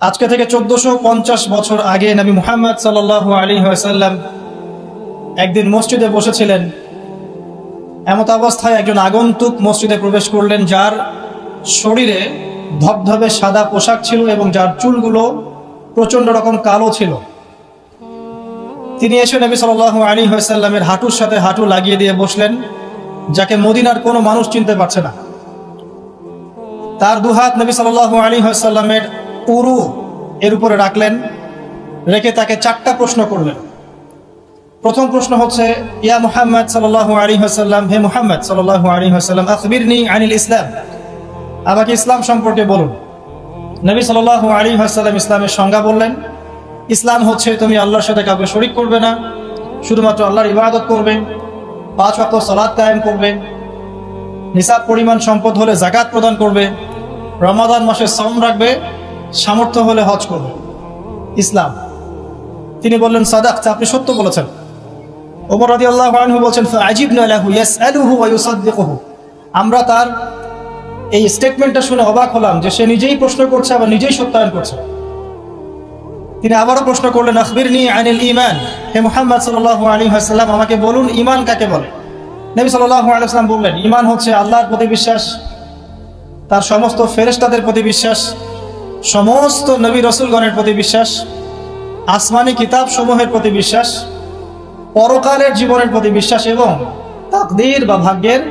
আজকে থেকে 1450 বছর আগে নবী মুহাম্মদ সাল্লাল্লাহু আলাইহি ওয়াসাল্লাম একদিন মসজিদে বসেছিলেন। এমত অবস্থায় একজন আগন্তুক মসজিদে প্রবেশ করলেন, যার শরীরে ধবধবে সাদা পোশাক ছিল এবং যার চুলগুলো প্রচন্ড রকম কালো ছিল। তিনি এসে নবী সাল্লাল্লাহু আলাইহি ওয়াসাল্লামের হাঁটুর সাথে হাঁটু লাগিয়ে দিয়ে বসলেন, যাকে মদিনার কোনো মানুষ চিনতে পারছে না। তার দুহাত নবী সাল্লাল্লাহু আলাইহি ওয়াসাল্লামের উরু এর উপরে রাখলেন, রেখে তাকে 4টা প্রশ্ন করলেন। প্রথম প্রশ্ন হচ্ছে, ইয়া মুহাম্মদ সাল্লাল্লাহু আলাইহি ওয়াসাল্লাম, হে মুহাম্মদ সাল্লাল্লাহু আলাইহি ওয়াসাল্লাম, আখবিরনি আনিল ইসলাম, আমাকে ইসলাম সম্পর্কে বলুন। নবী সাল্লাল্লাহু আলাইহি ওয়াসাল্লাম ইসলামের সংজ্ঞা বললেন। ইসলাম হচ্ছে তুমি আল্লাহর সাথে কাউকে শরীক করবে না, শুধুমাত্র আল্লাহর ইবাদত করবে, 5 ওয়াক্ত সালাত কায়েম করবে, নিসাব পরিমাণ সম্পদ হলে যাকাত প্রদান করবে, রমাদান মাসে সওম রাখবে, সামর্থ্য হলে হজ করবে। ইসলাম। তিনি বললেন, সাদাকতা, আপনি সত্য বলেছেন। ওমর রাদিয়াল্লাহু আনহু বলেন, ফাআজিবনা লাহু ইয়াসআলুহু ওয়া ইউসাদ্দিকুহু, আমরা তার এই স্টেটমেন্টটা শুনে অবাক হলাম যে সে নিজেই প্রশ্ন করছে আবার নিজেই সত্যায়ন করছে। তিনি আবারও প্রশ্ন করলেন, আখবিরনি আনিল ঈমান, হে মুহাম্মদ সাল্লাল্লাহু আলাইহি ওয়াসাল্লাম, আমাকে বলুন ঈমান কাকে বলে। নবী সাল্লাল্লাহু আলাইহি ওয়াসাল্লাম বললেন, ঈমান হচ্ছে আল্লাহর প্রতি বিশ্বাস, তার সমস্ত ফেরেশতাদের প্রতি বিশ্বাস, সমস্ত নবী রাসূলগণের প্রতি বিশ্বাস, আসমানি কিতাব সমূহের প্রতি বিশ্বাস, পরকালের জীবনের প্রতি বিশ্বাস এবং তাকদীর বা ভাগ্যের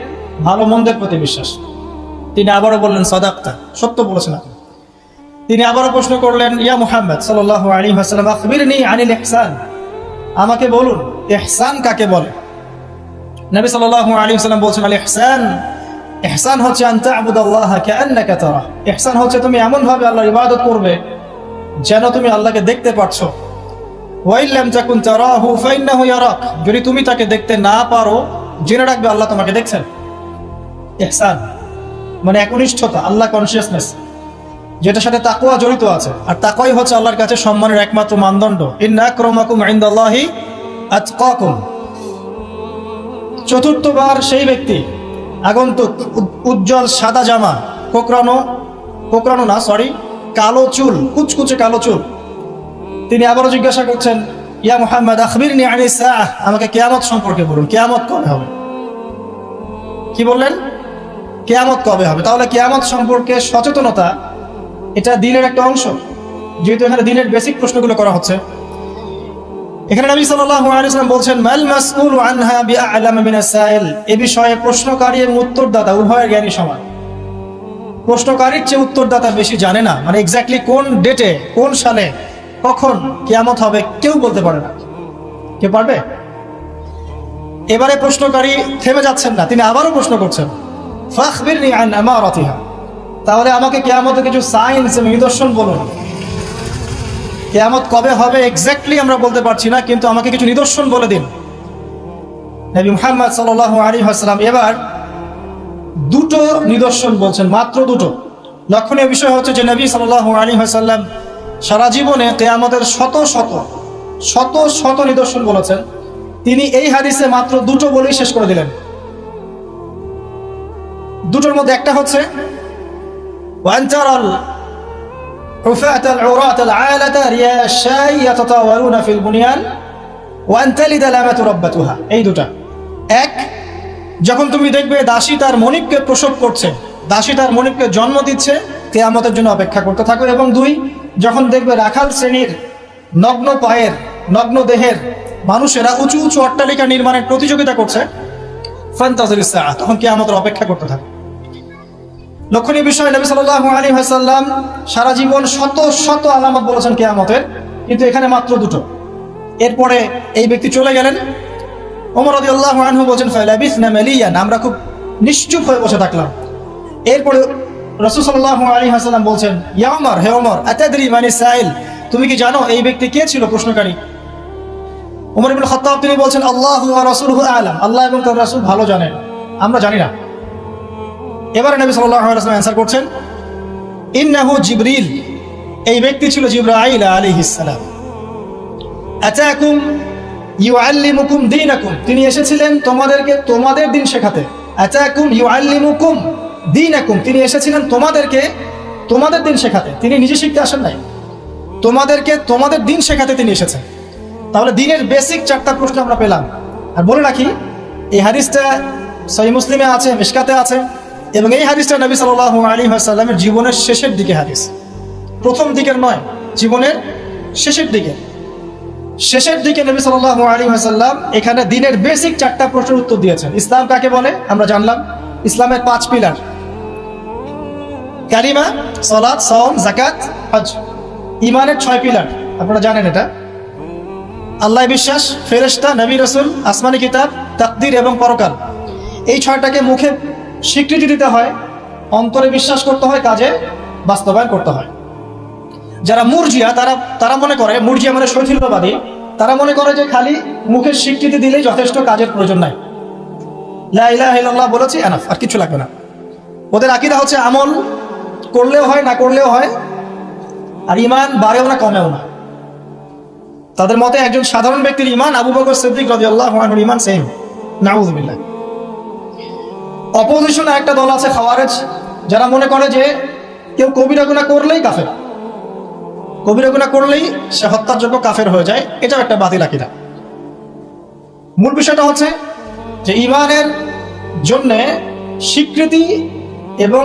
ভালো মন্দের প্রতি বিশ্বাস। তিনি আবারও বললেন, সাদাকতা, সত্য বলেছেন আপনি। তিনি আবারও প্রশ্ন করলেন, ইয়া মুহাম্মদ সাল্লাল্লাহু আলাইহি ওয়াসাল্লাম, আখবিরনি আনিল ইহসান, আমাকে বলুন ইহসান কাকে বলে। নবী সাল্লাল্লাহু আলাইহি ওয়াসাল্লাম বলছেন, আল ইহসান, ইহসান হচ্ছে আন তা'বুদাল্লাহা কাআন্নাকা তারা, ইহসান হচ্ছে তুমি এমন ভাবে আল্লাহর ইবাদত করবে যেন তুমি আল্লাহকে দেখতে পাচ্ছো। ওয়া ইল্লাম তাকুন তারাহু ফাইন্নাহু ইয়ারাক, যদি তুমি তাকে দেখতে না পারো জেনে রাখবে আল্লাহ তোমাকে দেখছেন। ইহসান মানে একনিষ্ঠতা, আল্লাহ কনসিয়াসনেস, যেটার সাথে তাকওয়া জড়িত আছে। আর তাকওয়াই হচ্ছে আল্লাহর কাছে সম্মানের একমাত্র মানদণ্ড। ইন্না আকরামাকুম ইনদাল্লাহি আতকাকুম। চতুর্থবার সেই ব্যক্তি আগন্তুক, উজ্জ্বল সাদা জামা, কোকড়ানো না, কালো চুল, কুচকুচে কালো চুল। তিনি আবারও জিজ্ঞাসা করছেন, ইয়া মুহাম্মদ আখবিরনি আনিস সাআহ, আমাকে কিয়ামত সম্পর্কে বলুন, কিয়ামত কবে হবে। কি বললেন? কিয়ামত কবে হবে। তাহলে কিয়ামত সম্পর্কে সচেতনতা এটা দ্বীনের একটা অংশ, যেহেতু এখানে দ্বীনের বেসিক প্রশ্নগুলো করা হচ্ছে। এখানে নবী সাল্লাল্লাহু আলাইহি ওয়াসাল্লাম বলছেন, মাল মাসউলু আনহা বিআ'লামা মিনাস সাইল, এই বিষয়ে প্রশ্নকারী এবং উত্তরদাতা উভয়ের জ্ঞানী সমান। প্রশ্নকারীর চেয়ে উত্তরদাতা বেশি জানে না, মানে এক্স্যাক্টলি কোন ডেটে, কোন সালে, কখন কিয়ামত হবে কেউ বলতে পারে না। কে পারবে? এবারে প্রশ্নকারী থেমে যাচ্ছেন না, তিনি আবারও প্রশ্ন করছেন, ফাখবিরনি আন আমারাতিহা, তাহলে আমাকে কিয়ামতের কিছু সাইন্স এবং নিদর্শন বলুন। কিয়ামত কবে হবে এক্স্যাক্টলি আমরা বলতে পারছি না, কিন্তু আমাকে কিছু নিদর্শন বলে দিন। নবী মুহাম্মদ সাল্লাল্লাহু আলাইহি ওয়াসাল্লাম এবার 2টো নিদর্শন বলছেন, মাত্র 2টো। লক্ষণীয় বিষয় হচ্ছে যে নবী সাল্লাল্লাহু আলাইহি ওয়াসাল্লাম সারা জীবনে কিয়ামতের শত শত নিদর্শন বলেছেন, তিনি এই হাদিসে মাত্র 2টো বলেই শেষ করে দিলেন। 2টোর মধ্যে একটা হচ্ছে, ওয়ান তারাল হুফাতাল উরাতাল আলাতা রিয়াশাই ইয়াতাতাওয়ালুনা ফিল বুনিয়ান ওয়া আন তালিদা লামাতু রাব্বাতুহা। এই 2টা। এক, যখন তুমি দেখবে দাসী তার মনিবকে প্রসব করছে, দাসী তার মনিবকে জন্ম দিচ্ছে, কিয়ামতের জন্য অপেক্ষা করতে থাকো। এবং 2, যখন দেখবে রাখাল শ্রেণীর নগ্ন পায়ের, নগ্ন দেহের মানুষেরা উঁচু উঁচু অট্টালিকা নির্মাণের প্রতিযোগিতা করছে, ফান্তাজিরিস সাআহ, তখন কিয়ামতের অপেক্ষা করতে থাকো। লক্ষণীয় বিষয়, নবী সাল্লাল্লাহু আলাইহি ওয়াসাল্লাম সারা জীবন শত শত আলামত বলেছেন কিয়ামতের, কিন্তু এখানে মাত্র 2টো। এরপরে এই ব্যক্তি চলে গেলেন। ওমর রাদিয়াল্লাহু আনহু বলেন, ফালাবিসনা মালিয়ান, আমরা খুব নিশ্চুপ হয়ে বসে থাকলাম। এরপরে রাসূল সাল্লাল্লাহু আলাইহি ওয়াসাল্লাম বলছেন, ইয়া ওমর, হে ওমর, আতাদরি মানিস সাইল, তুমি কি জানো এই ব্যক্তি কে ছিল প্রশ্নকারী। ওমর ইবনে খাত্তাব তিনি বলছেন, আল্লাহু ওয়া রাসূলুহু আ'লাম, আল্লাহ এবং তার রাসূল ভালো জানেন, আমরা জানি না। এবারে নবী সাল্লাল্লাহু আলাইহি ওয়াসাল্লাম অ্যানসার করছেন, ইন্নাহু জিবরিল, এই ব্যক্তি ছিল জিবরাইল আলাইহিস সালাম। আতাকুম ইউআল্লিমুকুম দীনাকুম, তিনি এসেছিলেন তোমাদেরকে তোমাদের দিন শেখাতে। আতাকুম ইউআল্লিমুকুম দীনাকুম, তিনি এসেছিলেন তোমাদেরকে তোমাদের দিন শেখাতে, তিনি নিজে শিখতে আসেন নাই। তোমাদেরকে তোমাদের দিন শেখাতে তিনি এসেছেন। তাহলে দিনের বেসিক 4টা প্রশ্ন আমরা পেলাম। আর বলে রাখি, এই হাদিসটা সহিহ মুসলিমে আছে, মিশকাতে আছে, এবং এই হাদিসটা নবী সাল্লাল্লাহু আলাইহি ওয়াসাল্লামের জীবনের শেষের দিকে হাদিস, প্রথম দিকের নয়, জীবনের শেষের দিকে। শেষের দিকে নবী সাল্লাল্লাহু আলাইহি ওয়াসাল্লাম এখানে দিনের বেসিক 4টা প্রশ্নের উত্তর দিয়েছেন। ইসলাম কাকে বলে আমরা জানলাম, ইসলামের 5 পিলার, কালিমা, সালাত, সাওম, যাকাত, হজ। ঈমানের 6 পিলার, আপনারা জানেন এটা। আল্লাহ বিশ্বাস, ফেরেশতা, নবী রাসূল, আসমানি কিতাব, তাকদীর এবং পরকাল। এই 6টাকে মুখে স্বীকৃতি দিতে হয়, অন্তরে বিশ্বাস করতে হয়, কাজে বাস্তবায়ন করতে হয়। যারা মুরজিয়া তারা মনে করে, মুরজিয়া মানে শৈথিল্যবাদী, তারা মনে করে যে খালি মুখের স্বীকৃতি দিলেই যথেষ্ট, কাজের প্রয়োজন নাই, লা ইলাহা ইল্লাল্লাহ বলেছি এনাফ, আর কিছু লাগবে না। ওদের আকীদা হচ্ছে আমল করলেও হয়, না করলেও হয়, আর ঈমান বাড়েও না কমেও না। তাদের মতে একজন সাধারণ ব্যক্তির ঈমান আবু বকর সিদ্দিক রাদিয়াল্লাহু আনহুর ঈমান সেম, নাউযুবিল্লাহ। অপোজিশনে একটা দল আছে খাওয়ারেজ, যারা মনে করে যে কেউ কবিরা গুনাহ করলেই কাফের, কবিরা গুনাহ করলেই সে হত্যার যোগ্য, কাফের হয়ে যায়। এটাও একটা বাতিল আকীদা। মূল বিষয়টা হচ্ছে যে ঈমানের জন্য স্বীকৃতি এবং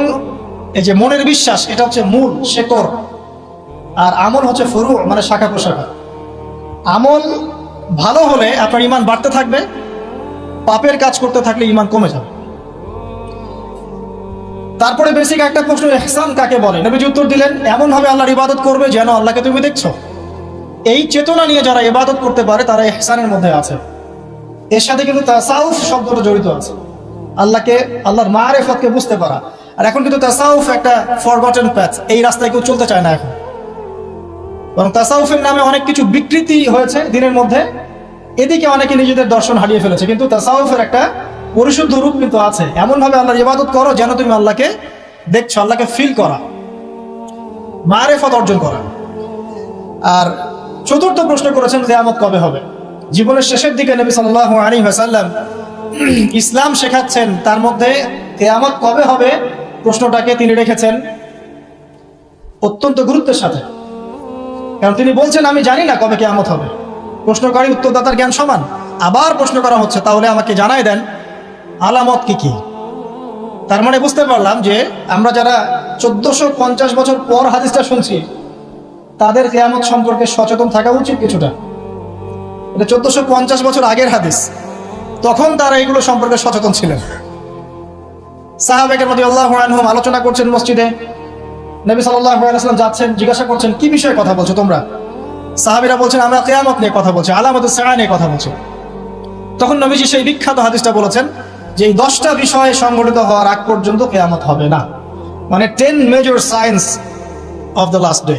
এই যে মনের বিশ্বাস, এটা হচ্ছে মূল শেকড়, আর আমল হচ্ছে ফুরু, মানে শাখা প্রশাখা। আমল ভালো হলে আপনার ঈমান বাড়তে থাকবে, পাপের কাজ করতে থাকলে ঈমান কমে যাবে। তারপরে বেসিক একটা প্রশ্ন, ইহসান কাকে বলে? নবীজি উত্তর দিলেন, এমন ভাবে আল্লাহর ইবাদত করবে যেন আল্লাহকে তুমি দেখছো। এই চেতনা নিয়ে যারা ইবাদত করতে পারে তারা ইহসানের মধ্যে আছে। এর সাথে কিন্তু তাসাউফ শব্দটা জড়িত আছে, আল্লাহর মারিফতকে বুঝতে পারা। আর এখন কিন্তু তাসাউফ একটা ফরগটেন প্যাথ, এই রাস্তায় কেউ চলতে চায় না এখন। বরং তাসাউফের নামে অনেক কিছু বিকৃতি হয়েছে দিনের মধ্যে, এদিকে অনেকে নিজেদের দর্শন হারিয়ে ফেলেছে। কিন্তু তাসাউফের একটা পরিশুদ্ধ রূপ কিন্তু আছে, এমন ভাবে আল্লাহর ইবাদত করো যেন তুমি আল্লাহকে দেখছো, আল্লাহকে ফিল করা, মারিফত অর্জন করা। আর চতুর্থ প্রশ্ন করেছেন কিয়ামত কবে হবে। জীবনের শেষের দিকে নবী সাল্লাল্লাহু আলাইহি ওয়াসাল্লাম ইসলাম শেখাচ্ছেন, তার মধ্যে কিয়ামত কবে হবে প্রশ্নটাকে তিনি রেখেছেন অত্যন্ত গুরুত্বের সাথে। কারণ তিনি বলছেন, আমি জানি না কবে কিয়ামত হবে। প্রশ্নকারী উত্তরদাতার জ্ঞান সমান। আবার প্রশ্ন করা হচ্ছে, তাহলে আমাকে জানাই দেন আলামত কি কি। তার মানে বুঝতে পারলাম যে আমরা যারা 1450 বছর পর হাদিসটা শুনছি, তাদের কিয়ামত সম্পর্কে সচেতন থাকা উচিত কিছুটা। এটা 1450 বছর আগের হাদিস, তখন তারা এগুলো সম্পর্কে সচেতন ছিলেন। সাহাবায়ে রাদিয়াল্লাহু আনহুম আলোচনা করছেন মসজিদে, নবী সাল্লাল্লাহু আলাইহি ওয়াসাল্লাম যাচ্ছেন, জিজ্ঞাসা করছেন কি বিষয়ে কথা বলছো তোমরা? সাহাবীরা বলছেন আমরা কিয়ামত নিয়ে কথা বলছি, আলামাতুস সাআ নিয়ে কথা বলছি। তখন নবীজি সেই বিখ্যাত হাদিসটা বলেছেন যে এই 10টা বিষয়ে সংগঠিত হওয়ার আগ পর্যন্ত কিয়ামত হবে না। মানে 10 major signs of the last day,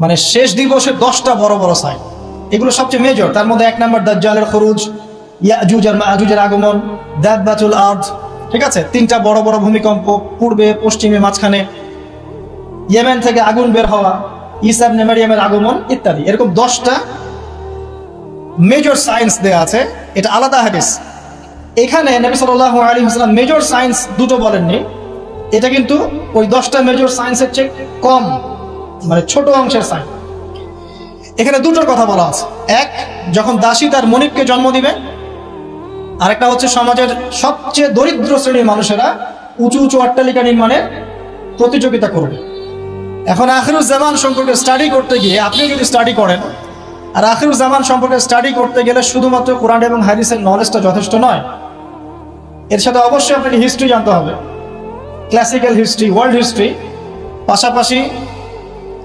মানে শেষ দিবসের 10টা বড় বড় সাইন, এগুলো সবচেয়ে মেজর। তার মধ্যে 1 নম্বর দাজ্জালের খুরুজ, ইয়াজুজ আর মাজুজের আগমন, দাব্বাতুল আরদ, ঠিক আছে, 3টা বড় বড় ভূমিকম্প, পূর্বে, পশ্চিমে, মাঝখানে, ইয়েমেন থেকে আগুন বের হওয়া, ঈসা ইবনে মারইয়ামের আগমন ইত্যাদি। এরকম 10টা মেজর সায়েন্স দেয়া আছে, এটা আলাদা হাদিস। এখানে নবী সাল্লাল্লাহু আলাইহি ওয়াসাল্লাম মেজর সায়েন্স দুটো বলেননি, এটা কিন্তু ওই 10টা মেজর সায়েন্সের চেয়ে কম, মানে ছোট অংশের সায়েন্স। এখানে দুটোর কথা বলা আছে। এক, যখন দাসী তার মনিবকে জন্ম দিবে। আরেকটা হচ্ছে সমাজের সবচেয়ে দরিদ্র শ্রেণীর মানুষেরা উঁচু উঁচু অট্টালিকা নির্মাণের প্রতিযোগিতা করবে। এখন আখিরুজ জামান সম্পর্কে স্টাডি করতে গিয়ে, আপনি যদি স্টাডি করেন, আর আখিরুজ জামান সম্পর্কে স্টাডি করতে গেলে শুধুমাত্র কোরআন এবং হাদিসের নলেজটা যথেষ্ট নয়, এর সাথে অবশ্যই আপনাকে হিস্ট্রি জানতে হবে, ক্লাসিক্যাল হিস্ট্রি, ওয়ার্ল্ড হিস্ট্রি, পাশাপাশি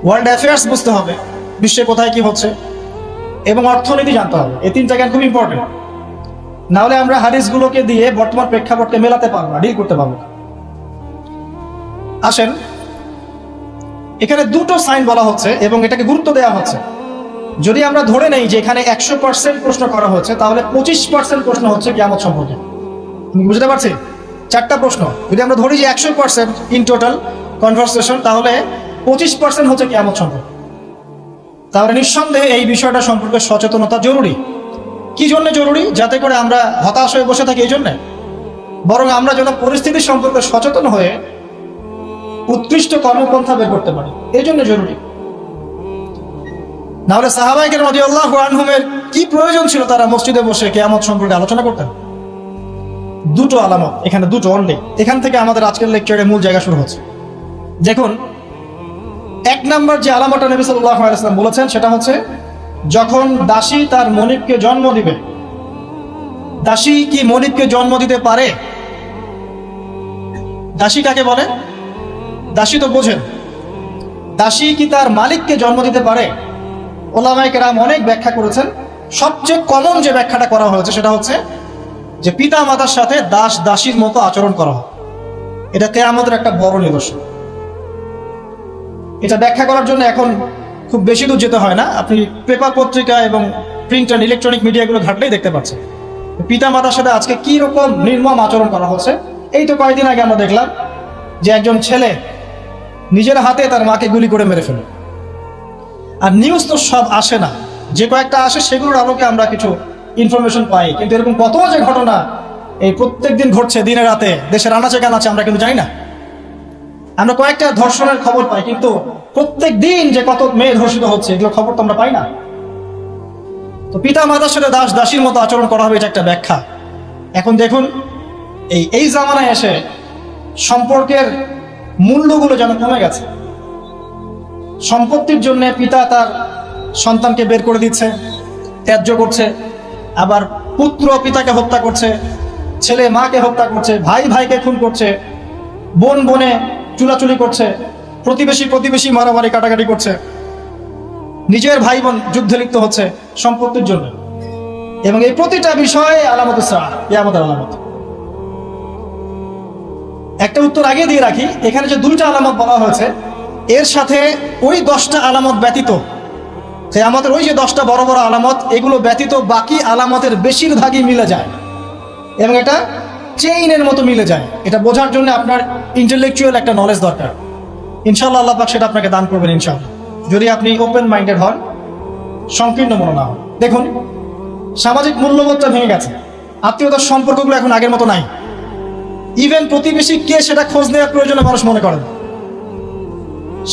ওয়ার্ল্ড অ্যাফেয়ার্স বুঝতে হবে, বিশ্বে কোথায় কি হচ্ছে, এবং অর্থনীতি জানতে হবে। এই 3টা জ্ঞান খুব ইম্পর্টেন্ট। নাহলে আমরা হাদিসগুলোকে দিয়ে বর্তমান প্রেক্ষাপটকে মেলাতে পারবো না, ডিল করতে পারবো না। আসেন, এখানে দুটো সাইন বলা হচ্ছে এবং এটাকে গুরুত্ব দেওয়া হচ্ছে। যদি আমরা ধরে নেই যে এখানে 100% প্রশ্ন করা হচ্ছে, তাহলে 25% প্রশ্ন হচ্ছে কিয়ামত সম্পর্কে। বুঝতে পারছি? 4টা প্রশ্ন যদি আমরা ধরি যে 100% ইন টোটাল কনভারসেশন, তাহলে 25% হচ্ছে কিয়ামত সম্পর্কে। তাহলে নিঃসন্দেহে এই বিষয়টা সম্পর্কে সচেতনতা জরুরি। কি জন্য জরুরি? যাতে করে আমরা হতাশ হয়ে বসে থাকি এই জন্য, বরং আমরা যেন পরিস্থিতি সম্পর্কে সচেতন হয়ে উৎকৃষ্ট কর্মপন্থা বের করতে পারি, এই জন্য জরুরি। না হলে সাহাবায়ে কেরাম রাদিয়াল্লাহু আনহুমের কি প্রয়োজন ছিল তারা মসজিদে বসে কিয়ামত সম্পর্কে আলোচনা করতেন? দুটো আলামত, এখানে দুটো অনলি। এখান থেকে আমাদের আজকের লেকচারের মূল জায়গা শুরু হচ্ছে। দেখুন, এক নাম্বার যে আলামতটা নবী সাল্লাল্লাহু আলাইহি ওয়াসাল্লাম বলেছেন সেটা হচ্ছে যখন দাসী তার মনিবকে জন্ম দিবে। দাসী কি মনিবকে জন্ম দিতে পারে? দাসী কাকে বলে? দাসী তো বোঝেন। দাসী কি তার মালিককে জন্ম দিতে পারে? ওলামায়ে কেরাম অনেক ব্যাখ্যা করেছেন। সবচেয়ে কমন যে ব্যাখ্যাটা করা হয়েছে সেটা হচ্ছে যে পিতা মাতার সাথে দাস দাসীর মতো আচরণ করা হয়। এটা কিয়ামতের একটা বড় নিদর্শন। এটা ব্যাখ্যা করার জন্য এখন খুব বেশি দূর যেতে হয় না, আপনি পেপার পত্রিকা এবং প্রিন্ট অ্যান্ড ইলেকট্রনিক মিডিয়াগুলো ঘাটলেই দেখতে পাচ্ছেন পিতা মাতার সাথে আজকে কি রকম নির্মম আচরণ করা হচ্ছে। এই তো কয়েকদিন আগে আমরা দেখলাম যে একজন ছেলে নিজের হাতে তার মাকে গুলি করে মেরে ফেলল। আর নিউজ তো সব আসে না, যে কয়েকটা আসে সেগুলোর আলোকে আমরা কিছু ইনফরমেশন পাই, কিন্তু এরকম কত যে ঘটনা এই প্রত্যেক দিন ঘটছে দিনে রাতে দেশের আনাচে কানাচে আমরা কিন্তু জানি না। আমরা কয়েকটা ধর্ষণের খবর পাই, কিন্তু প্রত্যেক দিন যে কত মেয়ে ধর্ষিত হচ্ছে এগুলো খবর তো আমরা পাই না। তো পিতা মাতার সাথে দাস দাসীর মতো আচরণ করা হবে, এটা একটা ব্যাখ্যা। এখন দেখুন এই জামানায় এসে সম্পর্কের মূল্যগুলো যেন কমে গেছে। সম্পত্তির জন্য পিতা তার সন্তানকে বের করে দিচ্ছে, ত্যায্য করছে, আবার পুত্র পিতাকে হত্যা করছে, ছেলে মাকে হত্যা করছে, ভাই ভাইকে খুন করছে, বোন বোনে চুলাচুলি করছে, প্রতিবেশী মারামারি কাটাকাটি করছে, নিজের ভাই বোন যুদ্ধে লিপ্ত হচ্ছে সম্পত্তির জন্য। এবং এই প্রতিটা বিষয়ে আলামত কিয়ামতের আলামত। একটা উত্তর আগে দিয়ে রাখি, এখানে যে দুইটা আলামত বলা হয়েছে এর সাথে ওই 10টা আলামত ব্যতীত, কিয়ামতের ওই যে 10টা বড় বড় আলামত, এগুলো ব্যতীত বাকি আলামতের বেশিরভাগই মিলে যায় এবং এটা চেইনের মতো মিলে যায়। এটা বোঝার জন্য আপনার ইন্টেলেকচুয়াল একটা নলেজ দরকার। ইনশাআল্লাহ আল্লাহ পাক সেটা আপনাকে দান করবেন ইনশাআল্লাহ, যদি আপনি ওপেন মাইন্ডেড হন, সংকীর্ণ মন না হন। দেখুন, সামাজিক মূল্যবোধটা ভেঙে গেছে, আত্মীয়তার সম্পর্কগুলো এখন আগের মতো নাই। ইভেন প্রতিবেশী কে সেটা খোঁজ নেওয়ার প্রয়োজনে মানুষ মনে করেন।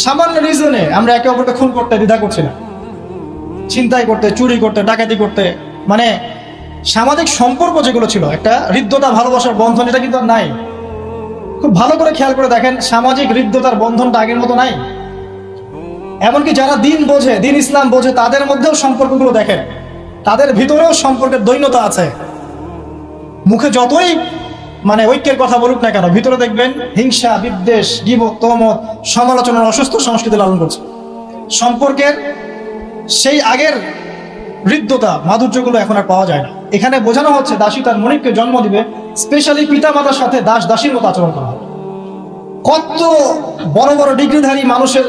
সামান্য রিজনে আমরা একে অপরকে খুন করতে দ্বিধা করছি না, ছিনতাই করতে, চুরি করতে, ডাকাতি করতে। মানে সামাজিক সম্পর্ক যেগুলো ছিল একটা হৃদ্যতা ভালোবাসার বন্ধন, এটা কিন্তু আর নাই। খুব ভালো করে খেয়াল করে দেখেন, সামাজিক হৃদ্যতার বন্ধনটা আগের মতো নাই। এমনকি যারা দিন বোঝে, দিন ইসলাম বোঝে, তাদের মধ্যেও সম্পর্কগুলো দেখেন, তাদের ভিতরেও সম্পর্কের দৈন্যতা আছে। মুখে যতই ঐক্যের কথা বলুক না কেন, ভিতরে দেখবেন হিংসা, বিদ্বেষ, গীবত, তহমত, সমালোচনার অসুস্থ সংস্কৃতি লালন করছে। সম্পর্কের সেই আগের হৃদ্যতা, মাধুর্যগুলো এখন আর পাওয়া যায় না। এখানে বোঝানো হচ্ছে দাসী তার মনিবকে জন্ম দিবে, স্পেশালি পিতা মাতার সাথে দাস দাসীর মতো আচরণ করা হবে। কত বড় বড় ডিগ্রিধারী মানুষের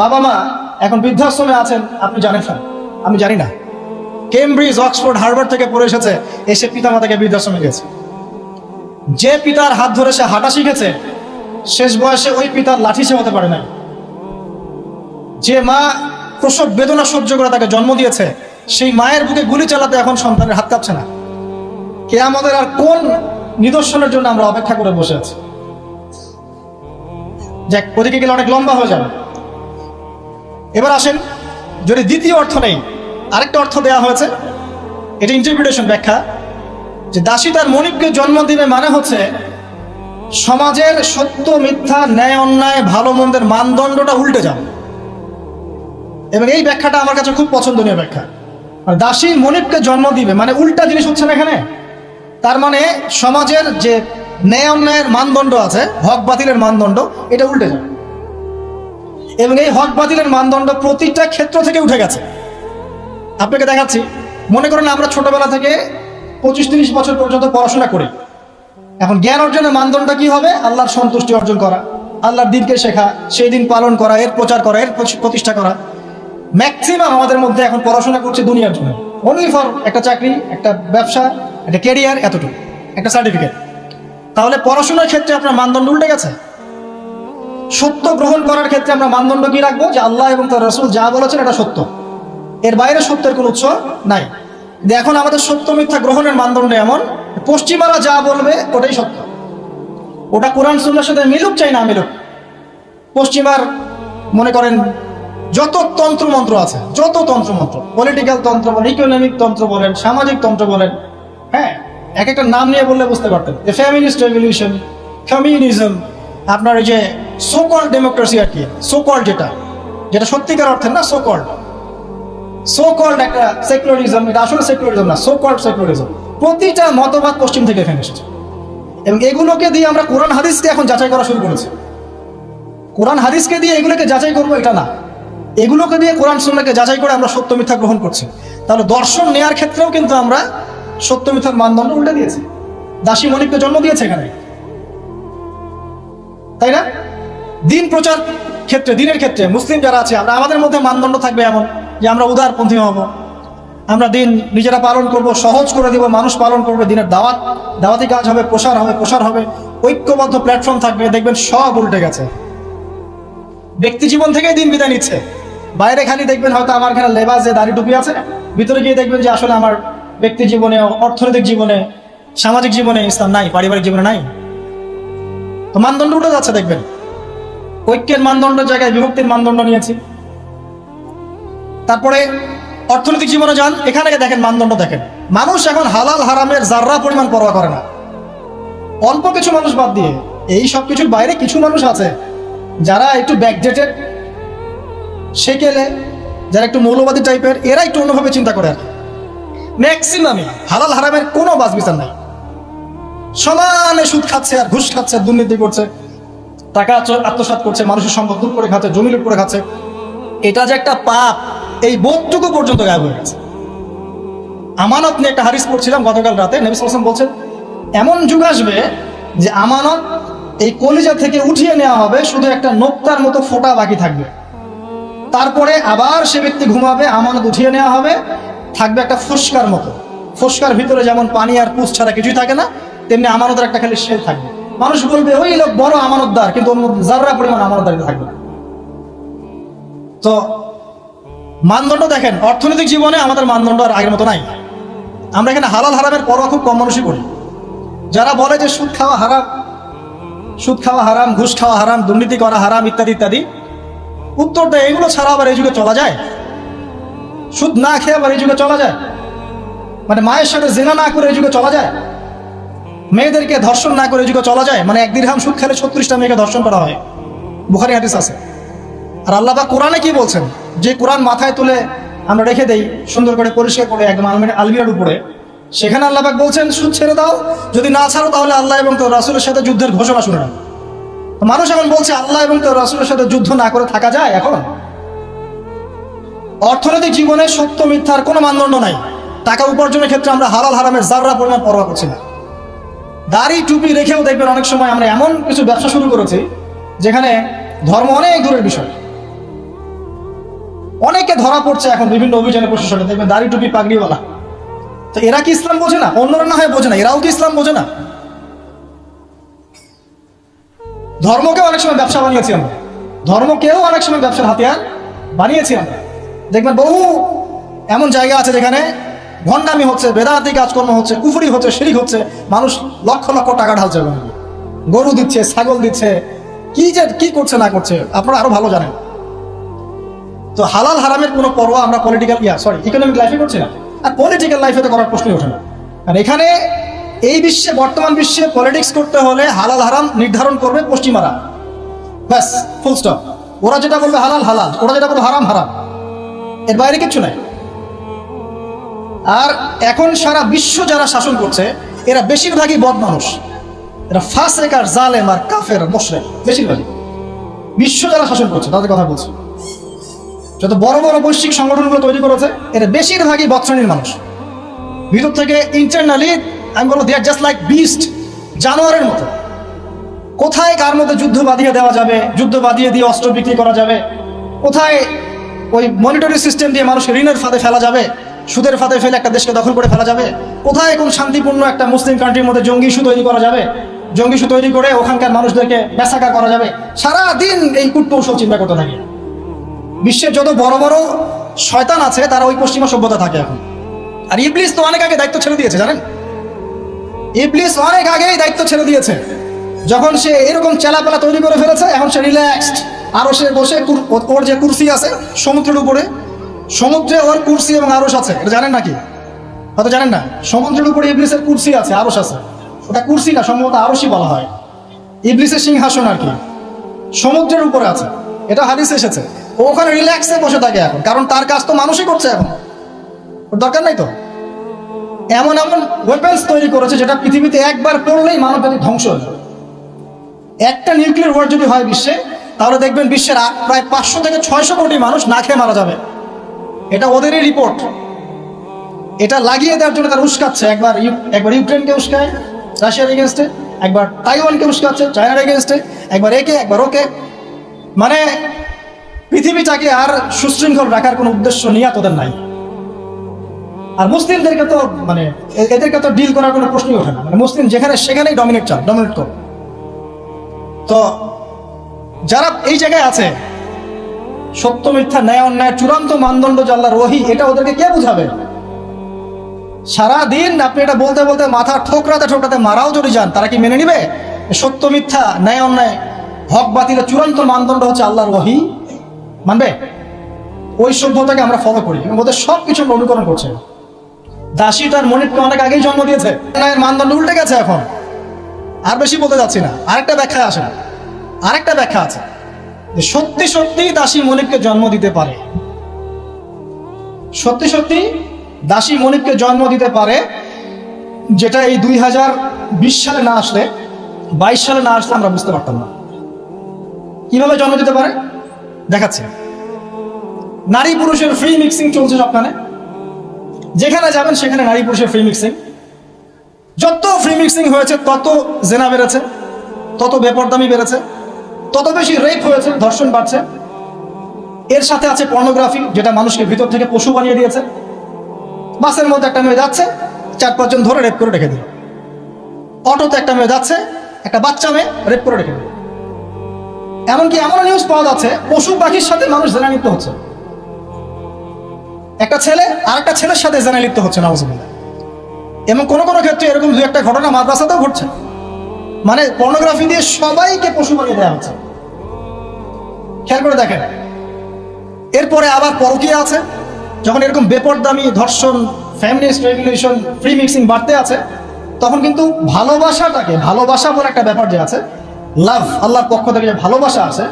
বাবা মা এখন বৃদ্ধাশ্রমে আছেন আপনি জানেন না? আমি জানি না। কেমব্রিজ, অক্সফোর্ড, হার্ভার্ড থেকে পড়ে এসেছে, এসে পিতা মাতাকে বৃদ্ধাশ্রমে গেছে। যে পিতার হাত ধরে সে হাঁটা শিখেছে, শেষ বয়সে ওই পিতার লাঠি সে হতে পারে না। যে মা প্রসব বেদনা সহ্য করে তাকে জন্ম দিয়েছে, সেই মায়ের বুকে গুলি চালাতে এখন সন্তানের হাত কাঁপছে না। কিয়ামতের আর কোন নিদর্শনের জন্য আমরা অপেক্ষা করে বসে আছি? যাক, ওদিকে গেলে অনেক লম্বা হয়ে যাবে। এবার আসেন, যদি দ্বিতীয় অর্থ নেই, আরেকটা অর্থ দেওয়া হয়েছে, এটা ইন্টারপ্রিটেশন, ব্যাখ্যা, যে দাসী তার মনিবকে জন্ম দিবে মানে হচ্ছে সমাজের সত্য মিথ্যা, ন্যায় অন্যায়, ভালো মন্দের মানদণ্ডটা উল্টে যাবে। এবং এই ব্যাখ্যাটা আমার কাছে খুব পছন্দনীয় ব্যাখ্যা। আর দাসী মনিবকে জন্ম দিবে মানে উল্টা জিনিস হচ্ছে না এখানে। তার মানে সমাজের যে ন্যায় অন্যায়ের মানদণ্ড আছে, হক বাতিলের মানদণ্ড, এটা উল্টে যাবে। এবং এই হক বাতিলের মানদণ্ড প্রতিটা ক্ষেত্র থেকে উঠে গেছে। আপনাকে দেখাচ্ছি, মনে করেন আমরা ছোটবেলা থেকে 25-30 বছর পর্যন্ত পড়াশোনা করি। এখন জ্ঞান অর্জনের মানদণ্ড কি হবে? আল্লাহর সন্তুষ্টি অর্জন করা, আল্লাহর দিনকে শেখা, সেই দিন পালন করা, এর প্রচার করা, এর প্রতিষ্ঠা করা। ম্যাক্সিমাম আমাদের মধ্যে এখন পড়াশোনা করছে দুনিয়ার জন্য, অনলি ফর একটা চাকরি, একটা ব্যবসা, একটা ক্যারিয়ার, এতটুকু, একটা সার্টিফিকেট। তাহলে পড়াশোনার ক্ষেত্রে আপনার মানদণ্ড উল্টে গেছে। সত্য গ্রহণ করার ক্ষেত্রে আমরা মানদণ্ড কি রাখবো? যে আল্লাহ এবং তার রাসূল যা বলেছেন এটা সত্য, এর বাইরে সত্যের কোনো উৎস নাই। এখন আমাদের সত্য মিথ্যা গ্রহণের মানদণ্ড এমন, পশ্চিমারা যা বলবে ওটাই সত্য, ওটা কোরআন সুন্নাহর সাথে মিলুক চাই না মিলুক। পশ্চিমার মনে করেন যত তন্ত্রমন্ত্র আছে, যত তন্ত্রমন্ত্র, পলিটিক্যাল তন্ত্র বলেন, ইকোনমিক তন্ত্র বলেন, সামাজিক তন্ত্র বলেন, হ্যাঁ, এক একটা নাম নিয়ে বললে বুঝতে পারতেন। ফ্যামিলিস্ট রেভলিউশন, কমিউনিজম, আপনার এই যে সোকল ডেমোক্রেসি আর কি, সোকল যেটা যেটা সত্যিকার অর্থে না, সোকল্ড একটা সেকুলারিজম, এটা আসলে সেকুলারিজম না, সোকল্ড সেকুলারিজম। প্রতিটা মতবাদ পশ্চিম থেকে এখানে এসেছে এবং এগুলোকে দিয়ে আমরা কোরআন হাদিসকে এখন যাচাই করা শুরু করেছি। কোরআন হাদিসকে দিয়ে এগুলোকে যাচাই করবো এটা না, এগুলোকে দিয়ে কোরআন সুন্নাহকে যাচাই করে আমরা সত্য মিথ্যা গ্রহণ করছি। তাহলে দর্শন নেয়ার ক্ষেত্রেও কিন্তু আমরা সত্য মিথ্যার মানদণ্ড উল্টে দিয়েছি। দাসী মনিককে জন্ম দিয়েছে এখানে, তাই না? দিন প্রচার ক্ষেত্রে, দিনের ক্ষেত্রে মুসলিম যারা আছে, আমরা আমাদের মধ্যে মানদণ্ড থাকবে এমন যে আমরা উদারপন্থী হব, আমরা দিন নিজেরা পালন করব, সহজ করে দিব, মানুষ পালন করবে, দিনের দাওয়াতি কাজ হবে, প্রসার হবে, ঐক্যবদ্ধ প্ল্যাটফর্ম থাকবে। দেখবেন সব উল্টে গেছে, ব্যক্তি জীবন থেকেই দিন বিদায় নিচ্ছে। বাইরে খালি দেখবেন হয়তো আমার এখানে লেবাস, যে দাড়ি টুপি আছে, ভিতরে গিয়ে দেখবেন যে আসলে আমার ব্যক্তি জীবনে, অর্থনৈতিক জীবনে, সামাজিক জীবনে ইসলাম নাই, পারিবারিক জীবনে নাই। তো মানদণ্ড উঠে যাচ্ছে। দেখবেন ঐক্যের মানদণ্ডের জায়গায় বিভক্তির মানদণ্ড নিয়েছি। তারপরে অর্থনৈতিক জীবনে যান, এখানে দেখেন মানদণ্ড দেখেন, মানুষ এখন হালাল হারামের জাররা পরিমাণ পরোয়া করে না। অল্প কিছু মানুষ বাদ দিয়ে এই সব কিছুর বাইরে কিছু মানুষ আছে যারা একটু ব্যাকডেটেড, সেকেলে, যারা একটু মৌলবাদী টাইপের, এরা একটু অন্যভাবে চিন্তা করে। আর ম্যাক্সিমামই হালাল হারামের কোনো বাছ বিচার নাই, সমানে সুদ খাচ্ছে আর ঘুষ খাচ্ছে, দুর্নীতি করছে, টাকা আত্মসাৎ করছে, মানুষের সম্পদ লুট করে খাচ্ছে, জমি লুট করে খাচ্ছে। এটা যে একটা পাপ, এই বোধটুকু পর্যন্ত গায়েব হয়ে গেছে। আমানত নিয়ে একটা হাদিস পড়ছিলাম গতকাল রাতে, নবী সাল্লাল্লাহু আলাইহি ওয়াসাল্লাম বলছেন এমন যুগ আসবে যে আমানত এই কলিজা থেকে উঠিয়ে নেওয়া হবে, শুধু একটা নোক্তার মতো ফোঁটা বাকি থাকবে। তারপরে আবার সে ব্যক্তি ঘুমাবে, আমানত উঠিয়ে নেওয়া হবে, থাকবে একটা ফুসকার মতো। ফুসকার ভিতরে যেমন পানি আর পুষ ছাড়া কিছুই থাকে না, তেমনি আমানতের একটা খালি শেল থাকবে। মানুষ বলবে ওই লোক বড় আমানতদার, কিন্তু ওর মধ্যে জাররা পরিমাণ আমানতদারি থাকবে না। তো মানদণ্ড দেখেন, অর্থনৈতিক জীবনে আমাদের মানদণ্ড আর আগের মতো নাই। আমরা এখানে হালাল হারামের পরোয়া খুব কম মানুষই করি। যারা বলে যে সুদ খাওয়া হারাম, ঘুষ খাওয়া হারাম, দুর্নীতি করা হারাম, ইত্যাদি ইত্যাদি, উত্তর দেয় এগুলো ছাড়া আবার এই যুগে চলা যায়? সুদ না খেয়ে আবার এই যুগে চলা যায়? মানে মায়ের সাথে জিনা না করে এই যুগে চলা যায়? মেয়েদেরকে ধর্ষণ না করে এই যুগে চলা যায়? মানে 1 দিরহাম সুদ খেলে 36টা মেয়েকে ধর্ষণ করা হয়, বুখারী হাদিস আছে। আর আল্লাহ পাক কোরআনে কি বলছেন, যে কোরআন মাথায় তুলে আমরা রেখে দেই সুন্দর করে পরিষ্কার করে একদম আলমিরার উপরে, সেখানে আল্লাহ পাক বলছেন সুদ ছেড়ে দাও, যদি না ছাড়ো তাহলে আল্লাহ এবং তোর রাসূলের সাথে যুদ্ধের ঘোষণা শুনে নাও। তো মানুষ এখন বলছে আল্লাহ এবং তোর রাসূলের সাথে যুদ্ধ না করে থাকা যায়? এখন অর্থনৈতিক জীবনে সত্য মিথ্যার কোনো মানদণ্ড নাই। টাকা উপার্জনের ক্ষেত্রে আমরা হালাল হারামের জাররা পরিমাণ পরোয়া করছি না। দাড়ি টুপি রেখেও দেখবেন অনেক সময় আমরা এমন কিছু ব্যবসা শুরু করেছি যেখানে ধর্ম অনেক দূরের বিষয়। অনেকে ধরা পড়ছে এখন বিভিন্ন অভিযানে, প্রশাসনে দেখবেন দাড়ি টুপি পাগড়িওয়ালা। তো এরা কি ইসলাম বোঝে না? অন্যরা না হয় বোঝে না, এরাও কি ইসলাম বোঝে না? ধর্মকেও অনেক সময় ব্যবসা বানিয়েছি আমরা, ধর্মকেও অনেক সময় ব্যবসার হাতিয়ার বানিয়েছি আমরা। দেখবেন বহু এমন জায়গা আছে যেখানে ভণ্ডামি হচ্ছে, বেদাতি কাজকর্ম হচ্ছে, কুফরি হচ্ছে, শিরক হচ্ছে, মানুষ লক্ষ লক্ষ টাকা ঢালছে, গরু দিচ্ছে, ছাগল দিচ্ছে, কি করছে না করছে আপনারা আরো ভালো জানেন। তো হালাল হারামের কোনো পরোয়া আমরা ইকোনমিক লাইফে করছি না, আর পলিটিক্যাল লাইফে তো করার প্রশ্নই ওঠে না। আর এখানে এই বিশ্বে, বর্তমান বিশ্বে পলিটিক্স করতে হলে হালাল হারাম নির্ধারণ করবে পশ্চিমারা, ব্যাস, ফুল স্টপ। ওরা যেটা বলবে হালাল হালাল, ওরা যেটা বলবে হারাম হারাম, এর বাইরে কিচ্ছু নাই। আর এখন সারা বিশ্ব যারা শাসন করছে এরা বেশিরভাগই বদ মানুষ, এরা ফাসেক আর জালেম আর কাফের মুশরিক, বেশিরভাগই বিশ্ব যারা শাসন করছে তাদের কথা বলছে। যত বড় বড় বৈশ্বিক সংগঠনগুলো তৈরি করেছে এরা বেশিরভাগই বদ শ্রেণীর মানুষ। ভিতর থেকে ইন্টারনালি আমি বলবো দে আর জাস্ট লাইক বিস্ট, জানোয়ারের মতো। কোথায় কার মধ্যে যুদ্ধ বাঁধিয়ে দেওয়া যাবে, যুদ্ধ বাঁধিয়ে দিয়ে অস্ত্র বিক্রি করা যাবে, কোথায় ওই মনিটরি সিস্টেম দিয়ে মানুষ ঋণের ফাঁদে ফেলা যাবে, সুদের ফাঁদে ফেলে একটা দেশকে দখল করে ফেলা যাবে, কোথায় কোন শান্তিপূর্ণ একটা মুসলিম কান্ট্রির মধ্যে জঙ্গি ইস্যু তৈরি করা যাবে, জঙ্গি ইস্যু তৈরি করে ওখানকার মানুষদেরকে মেসাকার করা যাবে, সারাদিন এই কূটকৌশল চিন্তা করতে থাকে। বিশ্বের যত বড় বড় শয়তান আছে তারা ওই পশ্চিমা সভ্যতা থাকে এখন। আর ইবলিস তো অনেক আগে দায়িত্ব ছেড়ে দিয়েছে, জানেন? ইবলিস অনেক আগেই দায়িত্ব ছেড়ে দিয়েছে। যখন সে এরকম চেলাপেলা তৈরি করে ফেলেছে, এখন সে রিল্যাক্সড, আরশে বসে ওর যে কুরসি আছে সমুদ্রের উপরে, সমুদ্রে ওর কুরসি এবং আরশ আছে, এটা জানেন নাকি? হয়তো জানেন না। সমুদ্রের উপরে ইবলিসের কুরসি আছে, আরশ আছে। ওটা কুরসি না, সম্ভবত আরশই বলা হয়। ইবলিসের সিংহাসন আর কি সমুদ্রের উপরে আছে, এটা হাদিসে এসেছে। ও ওখানে রিল্যাক্সে বসে থাকে এখন, কারণ তার কাজ তো মানুষই করছে এখন, ওর দরকার নাই তো। এমন এমন ওয়েপেন্স তৈরি করেছে যেটা পৃথিবীতে একবার পড়লেই মানব জাতি ধ্বংস হয়ে যাবে। একটা নিউক্লিয়ার ওয়ার যদি হয় বিশ্বে, তাহলে দেখবেন বিশ্বের প্রায় 500 থেকে 600 কোটি মানুষ না খেয়ে মারা যাবে। এটা ওদেরই রিপোর্ট। এটা লাগিয়ে দেওয়ার জন্য তারা উস্কাচ্ছে, একবার ইউক্রেনকে উস্কায় রাশিয়ার এগেনস্টে, একবার তাইওয়ানকে উস্কাচ্ছে চায়নার এগেনস্টে, একবার একে একবার ওকে। মানে পৃথিবীটাকে আর সুশৃঙ্খল রাখার কোনো উদ্দেশ্য নিয়ে তোদের নাই। আর মুসলিমদেরকে তো মানে এদেরকে তো ডিল করার কোনো প্রশ্নই ওঠে না। মানে মুসলিম যেখানে সেখানেই ডমিনেট কর। তো যারা এই জায়গায় আছে, সত্য মিথ্যা ন্যায় অন্যায় চূড়ান্ত মানদণ্ড যে আল্লাহর ওহী, এটা ওদেরকে কে বুঝাবে? সারাদিন আপনি এটা বলতে বলতে মাথা ঠোকরাতে মারাও যদি যান, তারা কি মেনে নিবে? সত্য মিথ্যা ন্যায় অন্যায় হক বাতিলের চূড়ান্ত মানদণ্ড হচ্ছে আল্লাহর ওহী, মানবে? ওই সভ্যতাকে আমরা ফলো করি এবং ওদের সব কিছু অনুকরণ করছে। দাসী তার মনিবকে অনেক আগেই জন্ম দিয়েছে, ন্যায়ের মানদণ্ড উল্টে গেছে এখন। আর বেশি বলতে যাচ্ছি না, আরেকটা ব্যাখ্যা আছে যে সত্যি সত্যি দাসী মনিবকে জন্ম দিতে পারে, সত্যি সত্যি দাসী মনিবকে জন্ম দিতে পারে, যেটা এই 2020 সালে না আসলে, 22 সালে না আসলে আমরা বুঝতে পারতাম না। কিভাবে জন্ম দিতে পারে দেখাচ্ছে। নারী পুরুষের ফ্রি মিক্সিং চলছে সবখানে, যেখানে যাবেন সেখানে নারী পুরুষের ফ্রি মিক্সিং। যত ফ্রি মিক্সিং হয়েছে তত জেনা বেড়েছে, তত বেপরদামি বেড়েছে, তত বেশি রেপ হয়েছে, ধর্ষণ বাড়ছে। এর সাথে আছে পর্নোগ্রাফি, যেটা মানুষকে ভিতর থেকে পশু বানিয়ে দিয়েছে। বাসের মধ্যে একটা মেয়ে যাচ্ছে, 4-5 জন ধরে রেপ করে রেখে দিল। অটোতে একটা মেয়ে যাচ্ছে, একটা বাচ্চা মেয়ে রেপ করে রেখে দিল। এমনকি এমন নিউজ পাওয়া যাচ্ছে পশু পাখির সাথে মানুষ জেনা লিপ্ত হচ্ছে, একটা ছেলে আর একটা ছেলের সাথে জেনা লিপ্ত হচ্ছে, নাউজুবিল্লাহ। এবং কোনো কোনো ক্ষেত্রে এরকম 2-1টা ঘটনা মাদ্রাসাতেও ঘটছে। মানে পর্নোগ্রাফি দিয়ে সবাইকে পশু বানিয়ে দেওয়া হচ্ছে। খেয়াল করে দেখেন। এরপরে আবার পরকীয়া আছে। যখন এরকম বেপরদামি, ধর্ষণ, ফ্যামিলিস্ট রেগুলেশন, ফ্রি মিক্সিং বাড়তে আছে, তখন কিন্তু ভালোবাসা বলে একটা ব্যাপার যে আছে, লাভ, আল্লাহর পক্ষ থেকে যে ভালোবাসা আছে,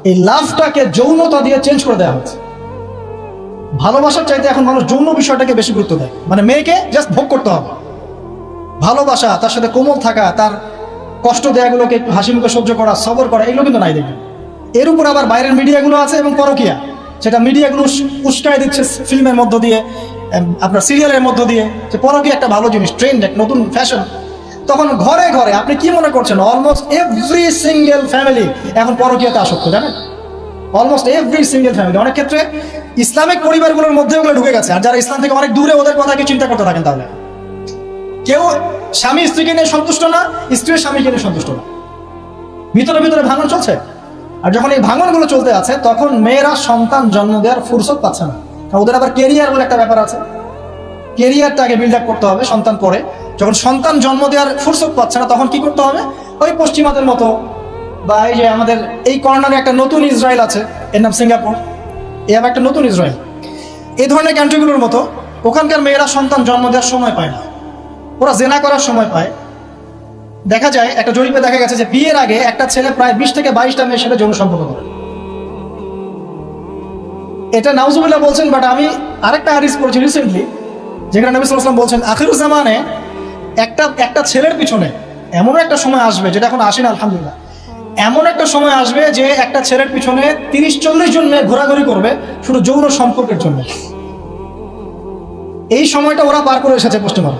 এই লাভটাকে যৌনতা দিয়ে চেঞ্জ করে দেওয়া হচ্ছে। ভালোবাসার চাইতে এখন মানুষ যৌন বিষয়টাকে বেশি গুরুত্ব দেয়। মানে মেয়েকে জাস্ট ভোগ করতে হবে, ভালোবাসা, তার সাথে কোমল থাকা, তার কষ্ট দেয়াগুলোকে একটু হাসি মুখে সহ্য করা, সবর করা, এগুলো কিন্তু নাই দেখবেন। এর উপর আবার বাইরের মিডিয়াগুলো আছে এবং পরকীয়া, সেটা মিডিয়াগুলো উস্কায় দিচ্ছে ফিল্মের মধ্য দিয়ে, আপনার সিরিয়ালের মধ্য দিয়ে, যে পরকীয়া একটা ভালো জিনিস, ট্রেন্ড, এক নতুন ফ্যাশন। তখন ঘরে ঘরে আপনি কি মনে করছেন, অলমোস্ট এভরি সিঙ্গেল ফ্যামিলি এখন পরকীয়াতে আসক্ত, জানেন? Almost every single family. অনেক ক্ষেত্রে ইসলামিক পরিবারগুলোর মধ্যে ওগুলো ঢুকে গেছে। আর যারা ইসলাম থেকে অনেক দূরে, ওদের কথা কি চিন্তা করতে থাকেন তাহলে? কেউ স্বামী স্ত্রীকে নিয়ে সন্তুষ্ট না, স্ত্রীর স্বামীকে নিয়ে সন্তুষ্ট না, ভিতরে ভিতরে ভাঙন চলছে। আর যখন এই ভাঙনগুলো চলতে আছে, তখন মেয়েরা সন্তান জন্ম দেওয়ার ফুরসত পাচ্ছে না। ওদের আবার কেরিয়ার বলে একটা ব্যাপার আছে, কেরিয়ারটাকে বিল্ড আপ করতে হবে সন্তান পরে। যখন সন্তান জন্ম দেওয়ার ফুরসত পাচ্ছে না, তখন কি করতে হবে? ওই পশ্চিমাদের মতো, বা এই যে আমাদের এই কর্নারে একটা নতুন ইসরায়েল আছে, এর নাম সিঙ্গাপুর, এ আবার একটা নতুন ইসরায়েল, এই ধরনের কান্ট্রিগুলোর মতো ওখানকার মেয়েরা সন্তান জন্ম দেওয়ার সময় পায় না, ওরা জেনা করার সময় পায়। দেখা যায়, একটা জরিপে দেখা গেছে যে বিয়ের আগে একটা ছেলে প্রায় 20 থেকে 22টা মেয়ের সাথে যৌন সম্পর্ক করে। এটা নাউজুবিল্লাহ বলছেন, বাট আমি আরেকটা হাদিস পড়েছি রিসেন্টলি, যেখানে নবী সাল্লাল্লাহু আলাইহি ওয়াসাল্লাম বলছেন আখিরুজ জামানে একটা ছেলের পিছনে এমন একটা সময় আসবে, যেটা এখন আসেনি আলহামদুলিল্লাহ, এমন একটা সময় আসবে যে একটা ছেলের পিছনে 30-40 জন মেয়ে ঘোরাঘুরি করবে শুধু যৌন সম্পর্কের জন্য। এই সময়টা ওরা পার করে এসেছে পশ্চিমবঙ্গ।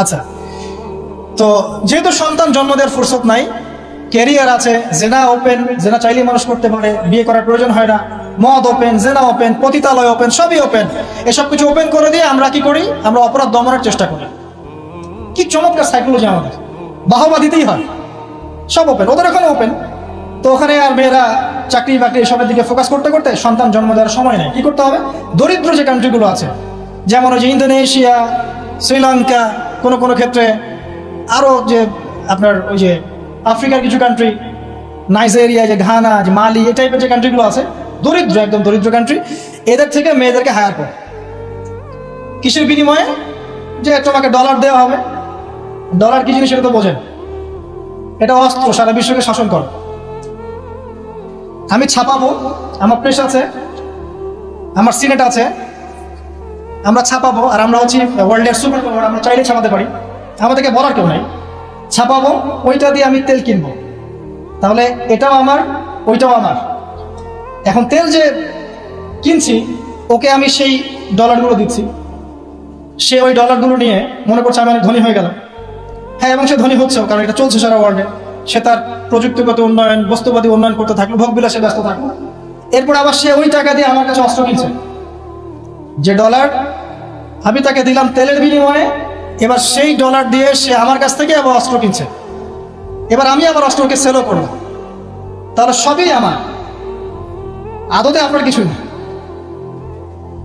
আচ্ছা, তো যেহেতু সন্তান জন্ম দেওয়ার ফুরসত নাই, ক্যারিয়ার আছে, জেনা ওপেন, জেনা চাইলেই মানুষ করতে পারে, বিয়ে করার প্রয়োজন হয় না, মদ ওপেন, জেনা ওপেন, পতিতালয় ওপেন, সবই ওপেন। এসব কিছু ওপেন করে দিয়ে আমরা কি করি? আমরা অপরাধ দমনের চেষ্টা করি। কি চমৎকার সাইকোলজি আমাদের, বাহবা দিতেই হয়। সব ওপেন, ওদের ওখানে ওপেন। তো ওখানে আর মেয়েরা চাকরি বাকরি এসবের দিকে ফোকাস করতে করতে সন্তান জন্ম দেওয়ার সময় নেই। কি করতে হবে? দরিদ্র যে কান্ট্রিগুলো আছে, যেমন ওই যে ইন্দোনেশিয়া, শ্রীলঙ্কা, কোনো ক্ষেত্রে আরও যে আপনার ওই যে আফ্রিকার কিছু কান্ট্রি, নাইজেরিয়া, যে ঘানা, যে মালি, এই টাইপের যে কান্ট্রিগুলো আছে, দরিদ্র, একদম দরিদ্র কান্ট্রি, এদের থেকে মেয়েদেরকে হায়ার করে। কিসের বিনিময়ে? যে তোমাকে ডলার দেওয়া হবে। ডলার কি জিনিস সেটা তো বোঝেন, এটা অস্ত্র, সারা বিশ্বকে শাসন করে। আমি ছাপাবো, আমার প্রেস আছে, আমার সিনেট আছে, আমরা ছাপাবো, আর আমরা হচ্ছি ওয়ার্ল্ডের সুপার পাওয়ার, আমরা চাইলে ছাপাতে পারি, আমাদেরকে বলার কেউ নাই। ছাপাবো, ওইটা দিয়ে আমি তেল কিনবো, তাহলে এটাও আমার, ওইটাও আমার। এখন তেল যে কিনছি, ওকে আমি সেই ডলারগুলো দিচ্ছি, সে ওই ডলারগুলো নিয়ে মনে করছে আমি অনেক ধনী হয়ে গেলাম। হ্যাঁ, এবং সে ধনী হচ্ছেও, কারণ এটা চলছে সারা ওয়ার্ল্ডে। সে তার প্রযুক্তিগত উন্নয়ন, বস্তুবাদী উন্নয়ন করতে থাকলো, ভোগবিলাসে ব্যস্ত থাকলো। এরপর আবার সে ওই টাকা দিয়ে আমার কাছে অস্ত্র কিনছে। যে ডলার আমি তাকে দিলাম তেলের বিনিময়ে, এবার সেই ডলার দিয়ে সে আমার কাছ থেকে আবার অস্ত্র কিনছে। এবার আমি আবার অস্ত্রকে সেলও করলাম, তাহলে সবই আমার, আদতে আপনার কিছুই না।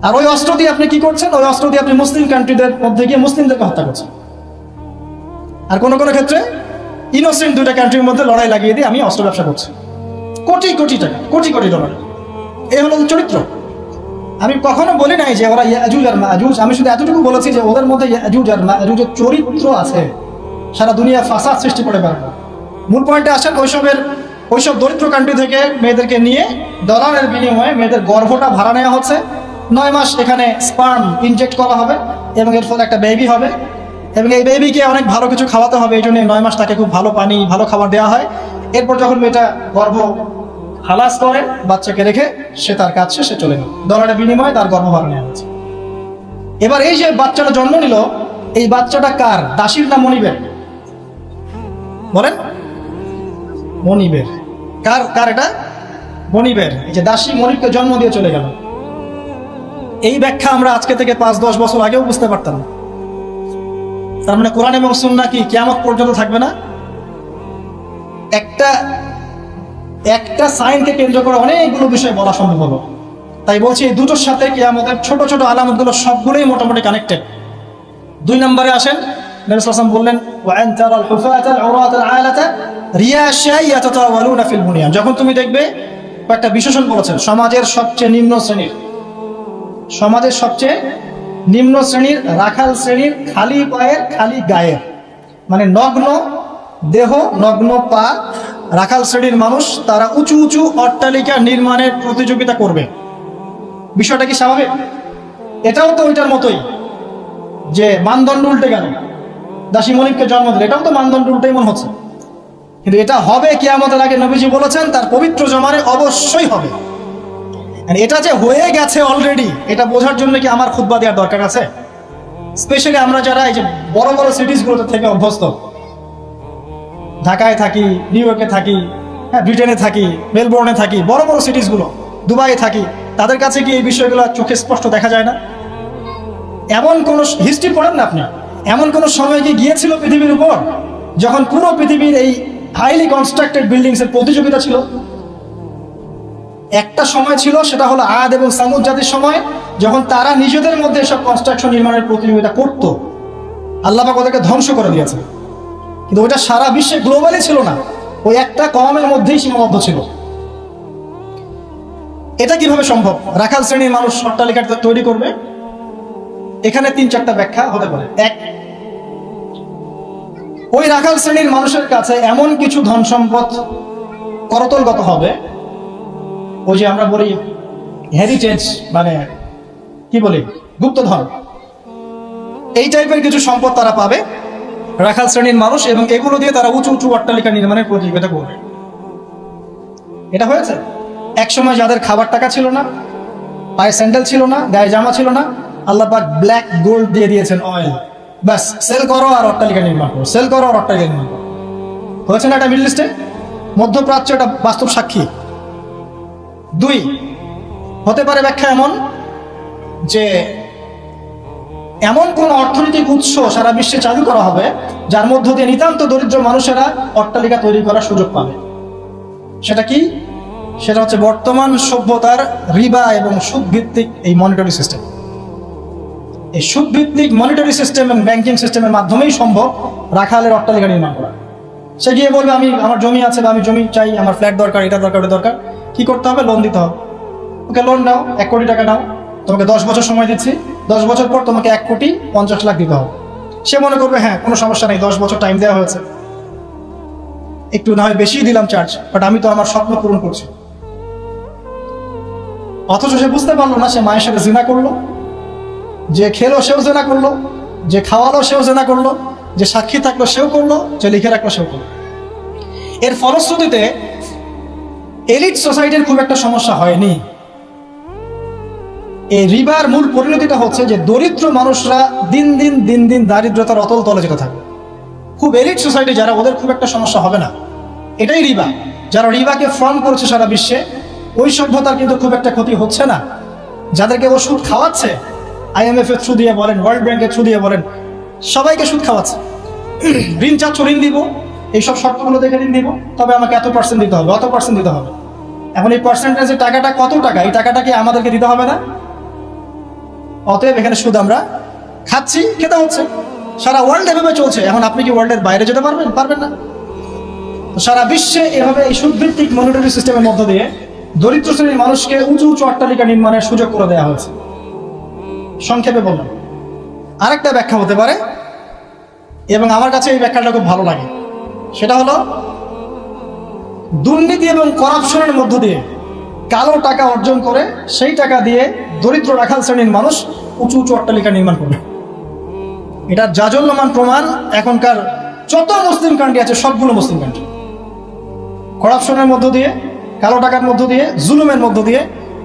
আর ওই অস্ত্র দিয়ে আপনি কি করছেন? ওই অস্ত্র দিয়ে আপনি মুসলিম কান্ট্রিদের মধ্যে গিয়ে মুসলিমদেরকে হত্যা করছেন। আর কোনো কোনো ক্ষেত্রে ইনোসেন্ট দুইটা কান্ট্রির মধ্যে লড়াই লাগিয়ে দিয়ে আমি অস্ত্র ব্যবসা করছি, কোটি কোটি টাকা, কোটি কোটি ডলার। এই হলো চরিত্র। আমি কখনো বলি নাই যে ওরা ইয়াজুজ আর মাজুজ, আমি শুধু এতটুকু বলেছি যে ওদের মধ্যে ইয়াজুজ আর মাজুজের চরিত্র আছে, সারা দুনিয়া ফাসাদ সৃষ্টি করে পারবে। মূল পয়েন্টে আসেন, ওইসব দরিদ্র কান্ট্রি থেকে মেয়েদেরকে নিয়ে ডলারের বিনিময়ে মেয়েদের গর্ভটা ভাড়া নেওয়া হচ্ছে। 9 মাস এখানে স্পার্ম ইনজেক্ট করা হবে এবং এর ফলে একটা বেবি হবে, এবং এই বেবিকে অনেক ভালো কিছু খাওয়াতে হবে। এই জন্য 9 মাস তাকে খুব ভালো পানি, ভালো খাবার দেওয়া হয়। এরপর যখন মেয়েটা গর্ভ হালাস করে, বাচ্চাকে রেখে সে তার কাজ শেষে চলে গেল, ডলারের বিনিময়ে তার গর্ভ ভাড়া নেওয়া হচ্ছে। এবার এই যে বাচ্চাটা জন্ম নিল, এই বাচ্চাটা কার? দাসীর না মনিবের? বলেন। মনিবের। কার কার এটা? মনিবের। এই যে দাসী মনিবকে জন্ম দিয়ে চলে গেল, এই ব্যাখ্যা আমরা আজকে থেকে 5-10 বছর আগেও বুঝতে পারতাম না। তার মানে কোরআন এবং সুন্নাহ কি কিয়ামত পর্যন্ত থাকবে না? একটা সাইনকে কেন্দ্র করে অনেকগুলো বিষয় বলা সম্ভব হলো। তাই বলছি, এই দুটোর সাথে কিয়ামতের ছোট ছোট আলামতগুলো সবগুলোই মোটামুটি কানেক্টেড। 2 নম্বরে আসেন, নবী সাল্লাল্লাহু আলাইহি ওয়াসাল্লাম বললেন, ওয়া আন তারাল হুফাতাল আওরাতাল আলাতা রিয়াশা ইয়াতাতাওয়ালুনা ফিল বুনিয়ান। যখন তুমি দেখবে, একটা বিশেষণ বলেছেন, সমাজের সবচেয়ে নিম্ন শ্রেণীর রাখাল শ্রেণীর, খালি পায়ের, খালি গায়ের, মানে নগ্ন দেহ, নগ্ন পা রাখাল শ্রেণীর মানুষ, তারা উঁচু উঁচু অট্টালিকা নির্মাণের প্রতিযোগিতা করবে। বিষয়টা কি স্বাভাবিক? এটাও তো ওইটার মতোই, যে মানদণ্ড উল্টে গেল, দাসী মনিবকে জন্ম দিল, এটাও তো মানদণ্ড উল্টেই মনে হচ্ছে। কিন্তু এটা হবে কিয়ামতের আগে, নবীজি বলেছেন তার পবিত্র জমানে অবশ্যই হবে। এটা যে হয়ে গেছে অলরেডি, এটা বোঝার জন্য কি আমার খুতবা দেওয়ার দরকার আছে? স্পেশালি আমরা যারা এই যে বড় বড় সিটিজগুলোতে থেকে অভ্যস্ত, ঢাকায় থাকি, নিউ ইয়র্কে থাকি, হ্যাঁ, ব্রিটেনে থাকি, মেলবোর্নে থাকি, বড় বড় সিটিজগুলো, দুবাইয়ে থাকি, তাদের কাছে কি এই বিষয়গুলো চোখে স্পষ্ট দেখা যায় না? এমন কোন হিস্ট্রি পড়েন না আপনি, এমন কোন সময় কি গিয়েছিল পৃথিবীর উপর যখন পুরো পৃথিবীর এই হাইলি কনস্ট্রাক্টেড বিল্ডিংস এর প্রতিযোগিতা ছিল? একটা সময় ছিল, সেটা হলো আদ এবং সামুদ জাতির সময়, যখন তারা নিজেদের মধ্যে এসব কনস্ট্রাকশন নির্মাণের প্রতিযোগিতা করত। আল্লাহ পাক ওদেরকে ধ্বংস করে দিয়েছে, কিন্তু ওইটা সারা বিশ্বে গ্লোবালি ছিল না, ওই একটা কওমের মধ্যেই সীমাবদ্ধ ছিল। এটা কিভাবে সম্ভব? রাখাল শ্রেণীর মানুষ অট্টালিকা তৈরি করবে? এখানে 3-4টা ব্যাখ্যা হতে পারে। এক, ওই রাখাল শ্রেণীর মানুষের কাছে এমন কিছু ধন সম্পদ করতলগত হবে, ওই যে আমরা বলি হেরিটেজ, মানে কি বলি, গুপ্তধন, এই টাইপের কিছু সম্পদ তারা পাবে রাখাল শ্রেণীর মানুষ, এবং এগুলো দিয়ে তারা উঁচু উঁচু অট্টালিকা নির্মাণের প্রতিযোগিতা করবে। এটা হয়েছে এক সময়, যাদের খাবার টাকা ছিল না, পায়ে স্যান্ডেল ছিল না, গায়ে জামা ছিল না, আল্লাহ পাক ব্ল্যাক গোল্ড দিয়ে দিয়েছেন, অয়েল, ব্যাস সেল করো আর অট্টালিকা নির্মাণ করো, সেল করো আর অট্টালিকা নির্মাণ করো। হয়েছে না এটা মিডল ইস্টে? মধ্যপ্রাচ্য এটা বাস্তব সাক্ষী। 2, হতে পারে ব্যাখ্যা এমন যে এমন কোন অর্থনৈতিক উৎস সারা বিশ্বে চালু করা হবে যার মধ্য দিয়ে নিতান্ত দরিদ্র মানুষেরা অট্টালিকা তৈরি করার সুযোগ পাবে। সেটা কি? সেটা হচ্ছে বর্তমান সভ্যতার রিবা এবং সুদ ভিত্তিক এই মনিটরি সিস্টেম। এই সুদ ভিত্তিক মনিটরি সিস্টেম এবং ব্যাংকিং সিস্টেমের মাধ্যমেই সম্ভব রাখালের অট্টালিকা নির্মাণ করা। সে গিয়ে বলবে আমি আমার জমি আছে বা আমি জমি চাই, আমার ফ্ল্যাট দরকার, এটা দরকার, ওটা দরকার। কি করতে হবে? লোন দিতে হবে। ওকে লোন নাও, 1 কোটি টাকা নাও, তোমাকে 10 বছর সময় দিচ্ছি, 10 বছর পর তোমাকে 1,50,00,000 দিতে হবে। সে মনে করবে হ্যাঁ কোনো সমস্যা নেই, 10 বছর টাইম দেওয়া হয়েছে, একটু না হয় বেশি দিলাম চার্জ, বাট আমি তো আমার স্বপ্ন পূরণ করছি। অথচ সে বুঝতে পারলো না সে মায়ের সাথে জিনা করলো, যে খেলো সেও জেনা করলো, যে খাওয়ালো সেও জেনা করলো, যে সাক্ষী থাকলো সেও করলো, যে লিখে রাখলো সেও করলো। এর ফলশ্রুতিতে এলিট সোসাইটির খুব একটা সমস্যা হয়নি। এই রিবার মূল পরিণতিটা হচ্ছে যে দরিদ্র মানুষরা দিন দিন দারিদ্রতার অতল তলে যেতে থাকবে। খুব এলিট সোসাইটি যারা, ওদের খুব একটা সমস্যা হবে না। এটাই রিবা। যারা রিবাকে ফর্ম করেছে সারা বিশ্বে, ওই সভ্যতার কিন্তু খুব একটা ক্ষতি হচ্ছে না। যাদেরকে ও সুদ খাওয়াচ্ছে, IMF এর থ্রু দিয়ে বলেন, ওয়ার্ল্ড ব্যাংকের থ্রু দিয়ে বলেন, সবাইকে সুদ খাওয়াচ্ছে। ঋণ চাচ্ছ, ঋণ দিব, এইসব শর্তগুলো দেখে ঋণ দিব, তবে আমাকে এত % দিতে হবে, অত % দিতে হবে। এখন এই পার্সেন্টেজের টাকাটা কত টাকা, এই টাকাটাকে আমাদেরকে দিতে হবে না? অতএব এখানে সুদ আমরা খাচ্ছি, খেতে হচ্ছে। সারা ওয়ার্ল্ড এভাবে চলছে। এখন আপনি কি ওয়ার্ল্ডের বাইরে যেতে পারবেন? পারবেন না। সারা বিশ্বে এভাবে এই সুদভিত্তিক মনিটারি সিস্টেমের মধ্য দিয়ে দরিদ্র শ্রেণীর মানুষকে উঁচু উঁচু অট্টালিকা নির্মাণের সুযোগ করে দেওয়া হয়েছে। সংক্ষেপে বললাম। আরেকটা ব্যাখ্যা হতে পারে, এবং আমার কাছে এই ব্যাখ্যাটা খুব ভালো লাগে, সেটা হলো দুর্নীতি এবং করাপশনের মধ্য দিয়ে কালো টাকা অর্জন করে সেই টাকা দিয়ে দরিদ্র রাখাল শ্রেণীর মানুষ উঁচু উঁচু অট্টালিকা নির্মাণ করবে। এটার জাজল্যমান প্রমাণ এখনকার যত মুসলিম কান্ট্রি আছে, সবগুলো মুসলিম কান্ট্রি করাপশনের মধ্য দিয়ে, কালো টাকার মধ্য দিয়ে, জুলুমের মধ্য দিয়ে,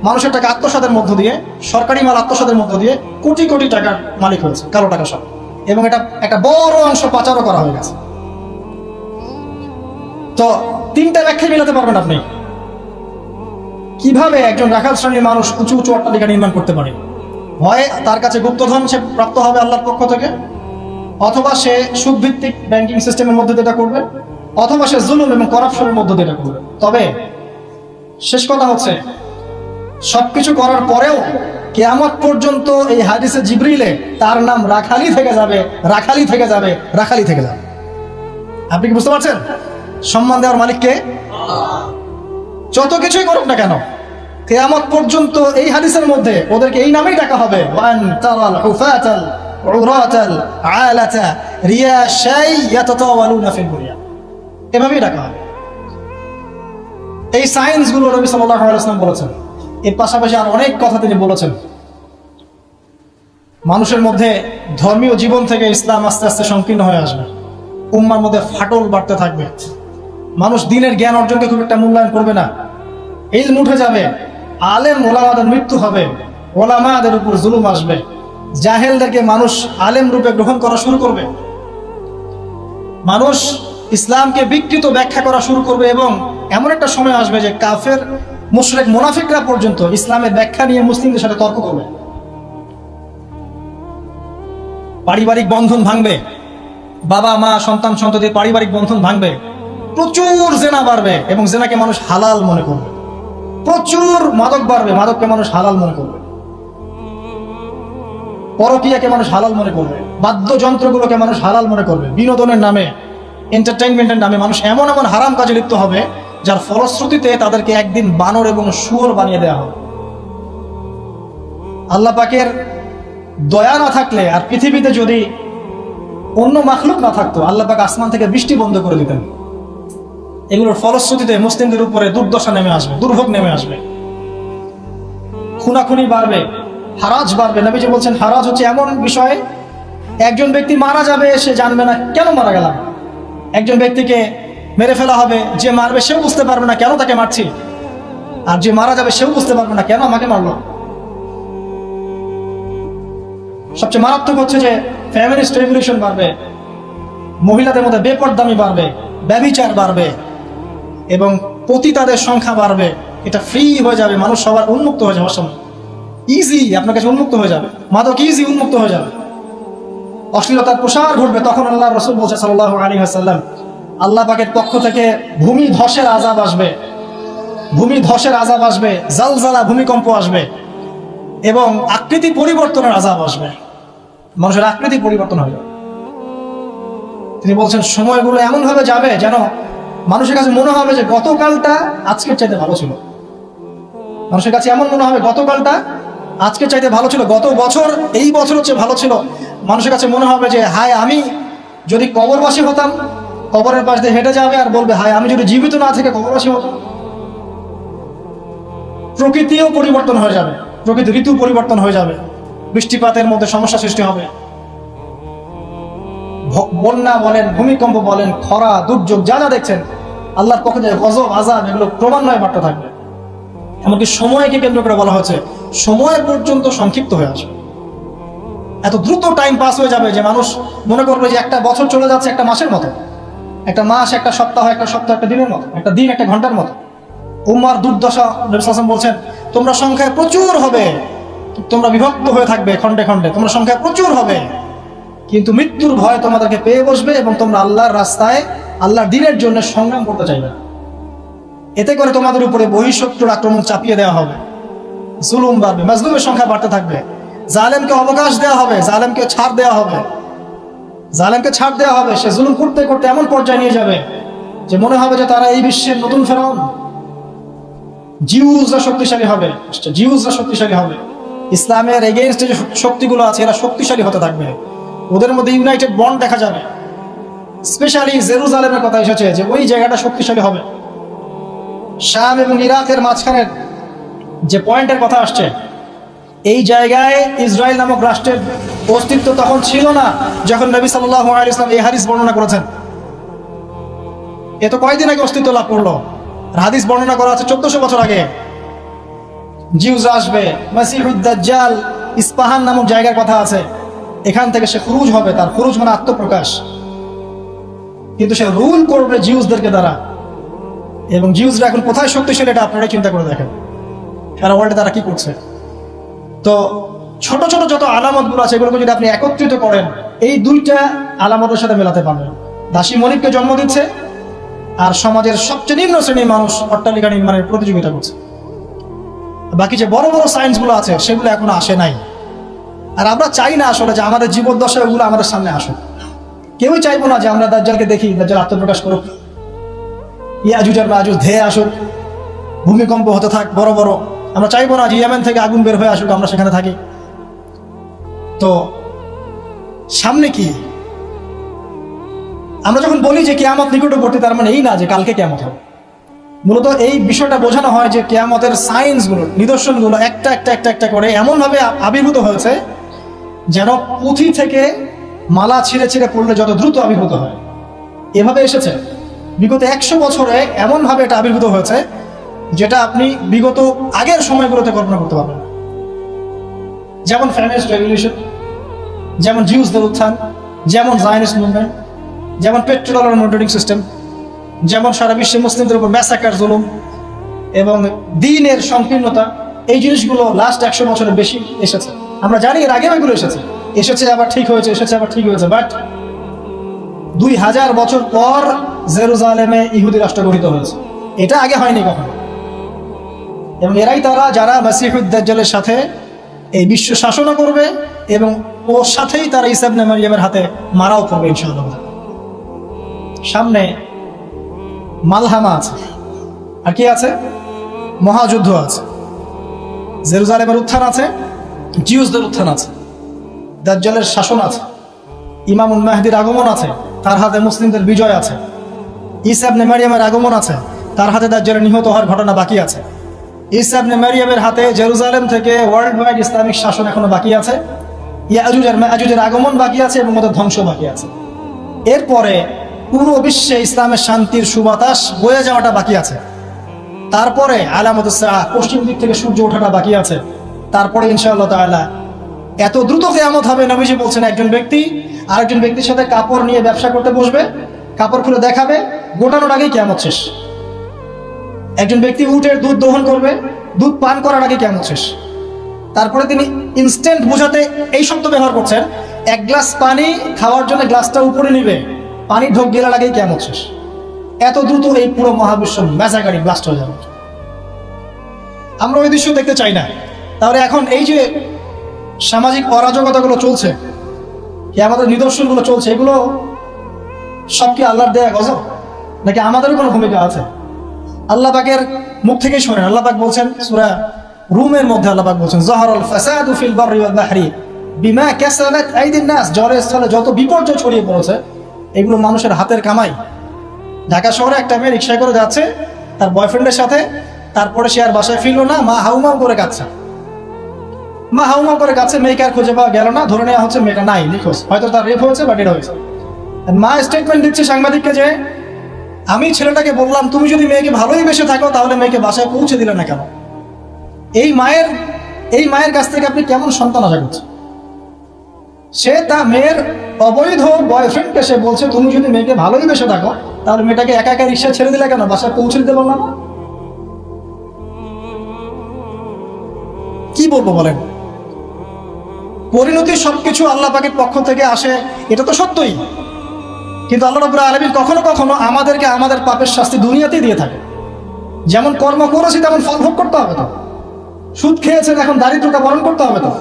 মানুষের টাকা আত্মসাতের মধ্য দিয়ে, সরকারি মাল আত্মসাতের মধ্য দিয়ে কোটি কোটি টাকার মালিক হয়েছে কালো টাকা সব। এবং এটা একটা বড় অংশ পাচারও করা হয়ে গেছে। তো 3টা ব্যাখ্যা মিলাতে পারবেন আপনি কিভাবে একজন রাখাল শ্রেণীর মানুষ উঁচু উঁচু অট্টালিকা নির্মাণ করতে পারে। হয় তার কাছে গুপ্তধন সে প্রাপ্ত হবে আল্লাহর পক্ষ থেকে, অথবা সে সুদভিত্তিক ব্যাংকিং সিস্টেমের মধ্যে যেটা করবে, অথবা সে জুলুম এবং করাপশনের মধ্যে যেটা করবে। তবে শেষ কথা হচ্ছে, সবকিছু করার পরেও কিয়ামত পর্যন্ত এই হাদিসে জিবরিলে তার নাম রাখালি থেকে যাবে, রাখালি থেকে যাবে, রাখালি থেকে যাবে। আপনি কি বুঝতে পারছেন? সম্মান দেওয়ার মালিককে। যত কিছুই করুক না কেন, কিয়ামত পর্যন্ত এই হাদিসের মধ্যে ওদেরকে এই নামেই ডাকা হবে, ওয়ান তারাল হুফাতাল উরাতাল আলাতা রিয়াশাই ইয়াতাতাওয়ালুনা ফিল বুনিয়ান, এভাবেই ডাকা হবে। এই সায়েন্সগুলো নবী সাল্লাল্লাহু আলাইহি ওয়াসাল্লাম বলেছেন। এর পাশাপাশি আর অনেক কথা তিনি বলেছেন। মানুষের মধ্যে ধর্মীয় জীবন থেকে ইসলাম আস্তে আস্তে সংকীর্ণ হয়ে আসবে, উম্মার মধ্যে ফাটল বাড়তে থাকবে, মানুষ দিনের জ্ঞান অর্জনকে খুব একটা মূল্যায়ন করবে না, ইলম উঠে যাবে, আলেম ওলামাদের মৃত্যু হবে, ওলামাদের উপর জুলুম আসবে, জাহেলদেরকে মানুষ আলেম রূপে গ্রহণ করা শুরু করবে, মানুষ ইসলামকে বিকৃত ব্যাখ্যা করা শুরু করবে, এবং এমন একটা সময় আসবে যে কাফের মুশরিক মুনাফিকরা পর্যন্ত ইসলামের ব্যাখ্যা নিয়ে মুসলিমদের সাথে তর্ক করবে। পারিবারিক বন্ধন ভাঙবে, বাবা মা সন্তান সন্ততির পারিবারিক বন্ধন ভাঙবে, প্রচুর জেনা বাড়বে এবং জেনাকে মানুষ হালাল মনে করবে, প্রচুর মাদক বাড়বে, মাদককে মানুষ হালাল মনে করবে, পরকীয়াকে মানুষ হালাল মনে করবে, বাদ্যযন্ত্রগুলোকে মানুষ হালাল মনে করবে, বিনোদনের নামে, এন্টারটেইনমেন্টের নামে মানুষ এমন এমন হারাম কাজে লিপ্ত হবে যার ফলশ্রুতিতে তাদেরকে একদিন বানর এবং শুয়োর বানিয়ে দেওয়া হবে। আল্লাহ পাকের দয়া না থাকলে, আর পৃথিবীতে যদি অন্য মাখলুক না থাকতো, আল্লাহ পাক আসমান থেকে বৃষ্টি বন্ধ করে দিতেন। এগুলোর ফলশ্রুতিতে মুসলিমদের উপরে দুর্দশা নেমে আসবে, দুর্ভোগ নেমে আসবে, খুনাখুনি বাড়বে, হারাজ বাড়বে। নবীজি বলছেন হারাজ হচ্ছে এমন বিষয়, একজন ব্যক্তি মারা যাবে, সে জানবে না কেন মারা গেলাম। একজন ব্যক্তিকে মেরে ফেলা হবে, যে মারবে সেও বুঝতে পারবে না কেন তাকে মারছি, আর যে মারা যাবে সেও বুঝতে পারবে না কেন আমাকে মারলো। সবচেয়ে মারাত্মক হচ্ছে যে ফ্যামিলিস্ট রেভলিউশন বাড়বে, মহিলাদের মধ্যে বেপরদামি বাড়বে, ব্যভিচার বাড়বে, এবং পতিতাদের সংখ্যা বাড়বে। এটা ফ্রি হয়ে যাবে, মানুষ সবার উন্মুক্ত হয়ে যাবে, ইজি আপনার কাছে উন্মুক্ত হয়ে যাবে, মাদক ইজি উন্মুক্ত হয়ে যাবে, অশ্লীলতার প্রসার ঘটবে। তখন আল্লাহ রাসূল বলছে সাল্লাল্লাহু আলাইহি ওয়াসাল্লাম, আল্লাহ পাকের পক্ষ থেকে ভূমি ধসের আযাব আসবে, ভূমি ধসের আযাব আসবে, জালজালা ভূমিকম্প আসবে, এবং আকৃতি পরিবর্তনের আযাব আসবে, মানুষের আকৃতি পরিবর্তন হয়ে যাবে। তিনি বলছেন সময়গুলো এমনভাবে যাবে যেন মানুষের কাছে মনে হবে যে গতকালটা আজকের চাইতে ভালো ছিল। মানুষের কাছে এমন মনে হবে গতকালটা আজকের চাইতে ভালো ছিল, গত বছর এই বছর হচ্ছে ভালো ছিল। মানুষের কাছে মনে হবে যে হায় আমি যদি কবরবাসী হতাম, কবরের পাশ দিয়ে হেঁটে যাবে আর বলবে হায় আমি যদি জীবিত না থেকে কবরবাসী হতাম। প্রকৃতিও পরিবর্তন হয়ে যাবে, প্রকৃতি ঋতু পরিবর্তন হয়ে যাবে, বৃষ্টিপাতের মধ্যে সমস্যা সৃষ্টি হবে, বন্যা বলেন, ভূমিকম্প বলেন, খরা, দুর্যোগ যা যা দেখছেন আল্লাহর পক্ষ থেকে গজব, আযাব, এগুলো ক্রমান্বয়ে বাড়তে থাকবে। এমনকি সময়কে কেন্দ্র করে বলা হচ্ছে সময় পর্যন্ত সংক্ষিপ্ত হয়ে আসবে। এত দ্রুত টাইম পাস হয়ে যাবে যে মানুষ মনে করবে যে একটা বছর চলে যাচ্ছে একটা মাসের মতো, একটা মাস একটা সপ্তাহ, একটা সপ্তাহ একটা দিনের মতো, একটা দিন একটা ঘন্টার মতো। উম্মার দুর্দশা, নবী সাল্লাল্লাহু আলাইহি ওয়াসাল্লাম বলছেন তোমরা সংখ্যায় প্রচুর হবে, তোমরা বিভক্ত হয়ে থাকবে খণ্ডে খণ্ডে, তোমরা সংখ্যায় প্রচুর হবে, কিন্তু মৃত্যুর ভয় তোমাদেরকে পেয়ে বসবে এবং তোমরা আল্লাহর রাস্তায় আল্লাহর দ্বীনের জন্য সংগ্রাম করতে চাইবে। এতে করে তোমাদের উপরে বহিঃশত্রুর আক্রমণ চাপিয়ে দেওয়া হবে, জুলুম বাড়বে, মাজলুমের সংখ্যা বাড়তে থাকবে, জালেমকে অবকাশ দেওয়া হবে, জালেমকে ছাড় দেওয়া হবে, জালেমকে ছাড় দেওয়া হবে। সে জুলুম করতে করতে এমন পর্যায়ে নিয়ে যাবে যে মনে হবে যে তারা এই বিশ্বের নতুন ফেরাউন। জিউসরা শক্তিশালী হবে, জিউসরা শক্তিশালী হবে, ইসলামের এগেইনস্টে যে শক্তিগুলো আছে এরা শক্তিশালী হতে থাকবে, ওদের মধ্যে ইউনাইটেড বন্ড দেখা যাবে। স্পেশালি জেরুজালেমের কথা এসেছে যে ওই জায়গাটা শক্তিশালী হবে। শাম এবং ইরাকের মাঝখানের যে পয়েন্টের কথা আসছে, এই জায়গায় ইসরায়েল নামক রাষ্ট্রের অস্তিত্ব তখন ছিল না যখন নবী সাল্লাল্লাহু আলাইহি ওয়াসাল্লাম এই হাদিস বর্ণনা করেছেন। এ তো কয়দিন আগে অস্তিত্ব লাভ করলো, হাদিস বর্ণনা করা আছে 1400 বছর আগে। জিউস আসবে, মাসিহুদ দাজ্জাল ইস্পাহান নামক জায়গার কথা আছে, এখান থেকে সে খুরুজ হবে, তার খুরুজ মানে আত্মপ্রকাশ, কিন্তু সে রুল করবে জিউসদেরকে দ্বারা। এবং জিউসরা এখন কোথায় শক্তিশালী এটা আপনারা চিন্তা করে দেখেন, সারা ওয়ার্ল্ডে তারা কি করছে। তো ছোট ছোট যত আলামতগুলো আছে এগুলোকে যদি আপনি একত্রিত করেন, এই দুইটা আলামতের সাথে মেলাতে পারবেন। দাসী মনিককে জন্ম দিচ্ছে আর সমাজের সবচেয়ে নিম্ন শ্রেণীর মানুষ অট্টালিকা নির্মাণের প্রতিযোগিতা করছে। বাকি যে বড় বড় সায়েন্সগুলো আছে সেগুলো এখনো আসে নাই। আর আমরা চাই না আসলে যে আমাদের জীবদ্দশা ওগুলো আমাদের সামনে আসুক। কেউই চাইবো না যে আমরা দাজ্জালকে দেখি, দাজ্জাল আত্মপ্রকাশ করুক, ইয়াজুজ আর মাজুজ ধেয়ে আসুক, ভূমিকম্প হতে থাক বড় বড়। আমরা চাইবো না যে ইয়েমেন থেকে আগুন বের হয়ে আসুক, আমরা সেখানে থাকি। তো সামনে কি? আমরা যখন বলি যে কিয়ামত নিকটবর্তী, তার মানে এই না যে কালকে কিয়ামত হবে। মূলত এই বিষয়টা বোঝানো হয় যে কিয়ামতের সায়েন্সগুলো, নিদর্শনগুলো একটা একটা একটা একটা করে এমনভাবে আবির্ভূত হয়েছে যেন পুঁথি থেকে মালা ছিঁড়ে ছিঁড়ে পড়লে যত দ্রুত আবির্ভূত হয়, এভাবে এসেছে। বিগত 100 বছরে এমনভাবে এটা আবির্ভূত হয়েছে যেটা আপনি বিগত আগের সময়গুলোতে কল্পনা করতে পারবেন না। যেমন ফেমিনিস্ট রেভলিউশন, যেমন জিউসদের উত্থান, যেমন জায়নিস্ট মুভমেন্ট, যেমন পেট্রোডলার মনিটরিং সিস্টেম, যেমন সারা বিশ্বে মুসলিমদের উপর ম্যাসাকার, জুলুম এবং দ্বীনের সংকীর্ণতা, এই জিনিসগুলো লাস্ট 100 বছরের বেশি এসেছে। আমরা জানি এর আগেও এগুলো এসেছে আবার ঠিক হয়েছে, এসেছে আবার ঠিক হয়েছে। বাট 2000 বছর পর জেরুজালেমে ইহুদি রাষ্ট্র গঠিত হয়েছে, এটা আগে হয়নি কখনো। এবং এরাই তারা যারা মাসিহুদ দাজ্জালের সাথে এই বিশ্ব শাসনও করবে এবং ওর সাথেই তারা ঈসা ইবনে মারইয়ামের হাতে মারাও করবে ইনশাআল্লাহ। সামনে মালহামা আছে, আর কি আছে? মহাযুদ্ধ আছে, জেরুজালেমের উত্থান আছে, জিউসদের উত্থান আছে, দাজ্জালের শাসন আছে, ইমামুল মাহদির আগমন আছে, তার হাতে মুসলিমদের বিজয় আছে, ঈসা ইবনে মারইয়ামের আগমন আছে, তার হাতে দাজ্জালের নিহত হওয়ার ঘটনা বাকি আছে, ঈসা ইবনে মারইয়ামের হাতে জেরুজালেম থেকে ওয়ার্ল্ড ওয়াইড ইসলামিক শাসন এখনো বাকি আছে, ইয়াজুজ আর মাজুজের আগমন বাকি আছে এবং ওদের ধ্বংস বাকি আছে। এরপরে পুরো বিশ্বে ইসলামের শান্তির সুবাতাস বয়ে যাওয়াটা বাকি আছে। তারপরে আলামতুস সাআহ, পশ্চিম দিক থেকে সূর্য ওঠাটা বাকি আছে। তারপরে ইনশাআল্লাহ তাআলা এত দ্রুত কিয়ামত হবে, নবীজি বলছেন একজন ব্যক্তি আরেকজন ব্যক্তির সাথে কাপড় নিয়ে ব্যবসা করতে বসবে, কাপড় খুলে দেখাবে, গোটানোর আগেই কিয়ামত শেষ। একজন ব্যক্তি উটের দুধ দহন করবে, দুধ পান করার আগে কিয়ামত শেষ। তারপরে তিনি ইনস্ট্যান্ট বোঝাতে এই শব্দ ব্যবহার করছেন, এক গ্লাস পানি খাওয়ার জন্য গ্লাসটা উপরে নিবে, পানি ঢোক গেলার আগেই কিয়ামত শেষ। এত দ্রুত এই পুরো মহাবিশ্ব ম্যাসাকারি ব্লাস্ট হয়ে যাবে। আমরা ওই দৃশ্য দেখতে চাই না। তাহলে এখন এই যে সামাজিক অরাজকতাগুলো চলছে, আমাদের নিদর্শনগুলো চলছে, এগুলো সব কি আল্লাহর দেয়া গজব, নাকি আমাদেরও কোনো ভূমিকা আছে? আল্লাহ পাকের মুখ থেকেই শোনেন। আল্লাহ পাক বলছেন সূরা রুমের মধ্যে, আল্লাহ পাক বলছেন যাহারাল ফাসাদু ফিল বাররি ওয়াল বাহরি বিমা কাসাবাত আইদিন নাস। জ্বরের স্থলে যত বিপর্যয় ছড়িয়ে পড়েছে এগুলো মানুষের হাতের কামাই। ঢাকা শহরে একটা মেয়ে রিক্সায় করে যাচ্ছে তার বয়ফ্রেন্ডের সাথে, তারপরে সে আর বাসায় ফিরলো না, মা হাউমাউ করে কাঁদছে। মা হাউমাউ করে কাঁদছে, মেয়েকে আর খুঁজে পাওয়া গেল না, ধরে নেওয়া হচ্ছে মেয়েটা নাই, নিখোঁজ, হয়তো তার রেপ হয়েছে বা ডেড হয়েছে। মা স্টেটমেন্ট দিচ্ছে সাংবাদিককে যে আমি ছেলেটাকে বললাম তুমি যদি মেয়েকে ভালোই বেসে থাকো তাহলে মেয়েকে বাসায় পৌঁছে দিলে না কেন? এই মায়ের কাছ থেকে আপনি কেমন সন্তান আশা করছেন? সে তার মেয়ের অবৈধ বয়ফ্রেন্ডকে সে বলছে তুমি যদি মেয়েকে ভালোই বেসে থাকো তাহলে মেয়েটাকে একা একা রিক্সা ছেড়ে দিলে কেন, বাসায় পৌঁছে দিতে পারলাম না? কি বলবো বলেন? পরিণতি সবকিছু আল্লাহ পাকের পক্ষ থেকে আসে, এটা তো সত্যই। কিন্তু আল্লাহ রাব্বুল আলামিন কখনো কখনো আমাদেরকে আমাদের পাপের শাস্তি দুনিয়াতেই দিয়ে থাকে। যেমন কর্ম করেছি তেমন ফল ভোগ করতে হবে তো। সুদ খেয়েছেন, এখন দারিদ্রতা বরণ করতে হবে তো।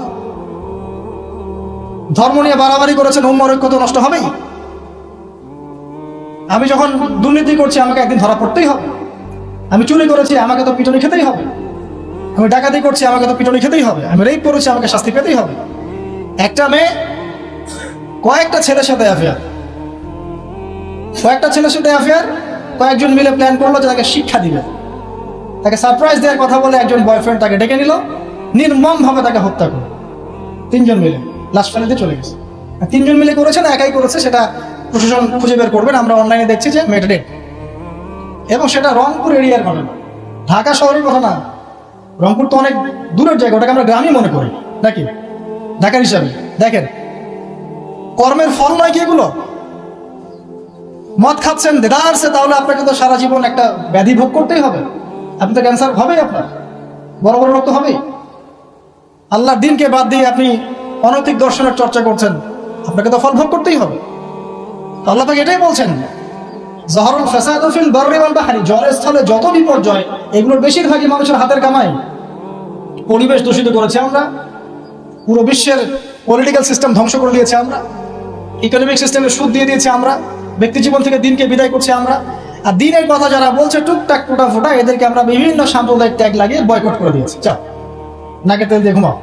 ধর্ম নিয়ে বাড়াবাড়ি করেছেন, উম্মার ঐক্য তো নষ্ট হবেই। আমি যখন দুর্নীতি করছি আমাকে একদিন ধরা পড়তেই হবে। আমি চুরি করেছি আমাকে তো পিটুনি খেতেই হবে। আমি ডাকাতি করছি আমাকে তো পিটুনি খেতেই হবে। আমি রেপ করেছি আমাকে শাস্তি পেতেই হবে। একটা মেয়ে কয়েকটা ছেলের সাথে অ্যাফেয়ার, কয়েকজন মিলে প্ল্যান করলো যে তাকে শিক্ষা দিবে, তাকে সারপ্রাইজ দেওয়ার কথা বলে একজন বয়ফ্রেন্ড তাকে ডেকে নিল, নির্মম ভাবে তাকে হত্যা করলো। 3 জন মিলে লাশ ফেলে চলে গেছে। 3 জন মিলে করেছে না একাই করেছে সেটা প্রশাসন খুঁজে বের করবেন। আমরা অনলাইনে দেখছি যে মেয়েটা ডেড, এবং সেটা রংপুর এরিয়ার ঘটনা, ঢাকা শহরের কথা না। রংপুর তো অনেক দূরের জায়গা, ওটাকে আমরা গ্রামই মনে করি নাকি ঢাকার হিসাবে। দেখেন কর্মের ফল নয় কি এগুলো? মদ খাচ্ছেন, দেদারছে, তাহলে আপনাকে তো সারা জীবন একটা ব্যাধি ভোগ করতেই হবে। আপনি তো ক্যান্সার হবেই, আপনার বড় বড় রোগ তো হবেই। আল্লাহর দিনকে বাদ দিয়ে আপনি অনৈতিক দর্শনের চর্চা করছেন, আপনাকে তো ফল ভোগ করতেই হবে। আল্লাহ পাক এটাই বলছেন যাহারুল ফাসাদু ফিল বাররি ওয়াল বাহরি। জলের স্থলে যত বিপর্যয় এগুলোর বেশিরভাগই মানুষের হাতের কামাই। পরিবেশ দূষিত করেছি আমরা, পুরো বিশ্বের পলিটিক্যাল সিস্টেম ধ্বংস করে দিয়েছি আমরা, ইকোনমিক সিস্টেমে সুদ দিয়ে দিয়েছি আমরা, ব্যক্তি জীবন থেকে দিনকে বিদায় করছি আমরা। আর দিনের কথা যারা বলছে টুকটাক টুটা ফোটা, এদেরকে আমরা বিভিন্ন সাম্প্রদায়িক ট্যাগ লাগিয়ে বয়কট করে দিয়েছি। চাও নাকে তেল দিয়ে ঘুমাও,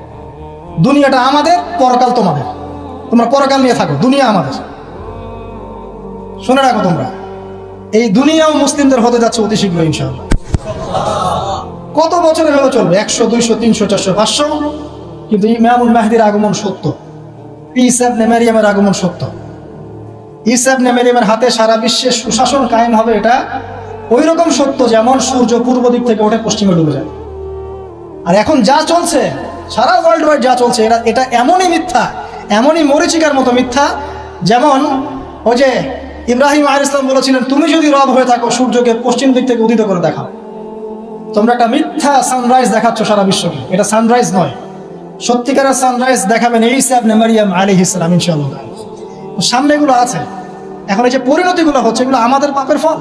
দুনিয়াটা আমাদের, পরকাল তোমাদের, তোমরা পরকাল নিয়ে থাকো, দুনিয়া আমাদের। শুনে রাখো তোমরা, এই দুনিয়াও মুসলিমদের হতে যাচ্ছে অতি শীঘ্র ইনশাআল্লাহ। কত বছর এভাবে চলবে? 100, 200, 300, 400, 500, কিন্তু ইমামুল মাহদির আগমন সত্য, ঈসা ইবনে মারইয়ামের আগমন সত্য। ঈসা ইবনে মারইয়ামের হাতে সারা বিশ্বে সুশাসন কায়েম হবে, এটা ওই রকম সত্য যেমন সূর্য পূর্ব দিক থেকে ওঠে পশ্চিমে ডুবে যায়। আর এখন যা চলছে সারা ওয়ার্ল্ড ওয়াইড যা চলছে, এটা এমনই মিথ্যা, এমনই মরীচিকার মতো মিথ্যা, যেমন ওই যে ইব্রাহিম আলাইহিস সালাম বলেছিলেন তুমি যদি রব হয়ে থাকো সূর্যকে পশ্চিম দিক থেকে উদিত করে দেখাও। তোমরা একটা মিথ্যা সানরাইজ দেখাচ্ছ সারা বিশ্বকে, এটা সানরাইজ নয়। সত্যিকারের সানরাইজ দেখাবেন ঈসা ইবনে মারইয়াম আলাইহিস সালাম ইনশাআল্লাহ। সামনে এগুলো আছে। এখন এই যে পরিণতিগুলো হচ্ছে এগুলো আমাদের পাপের ফল।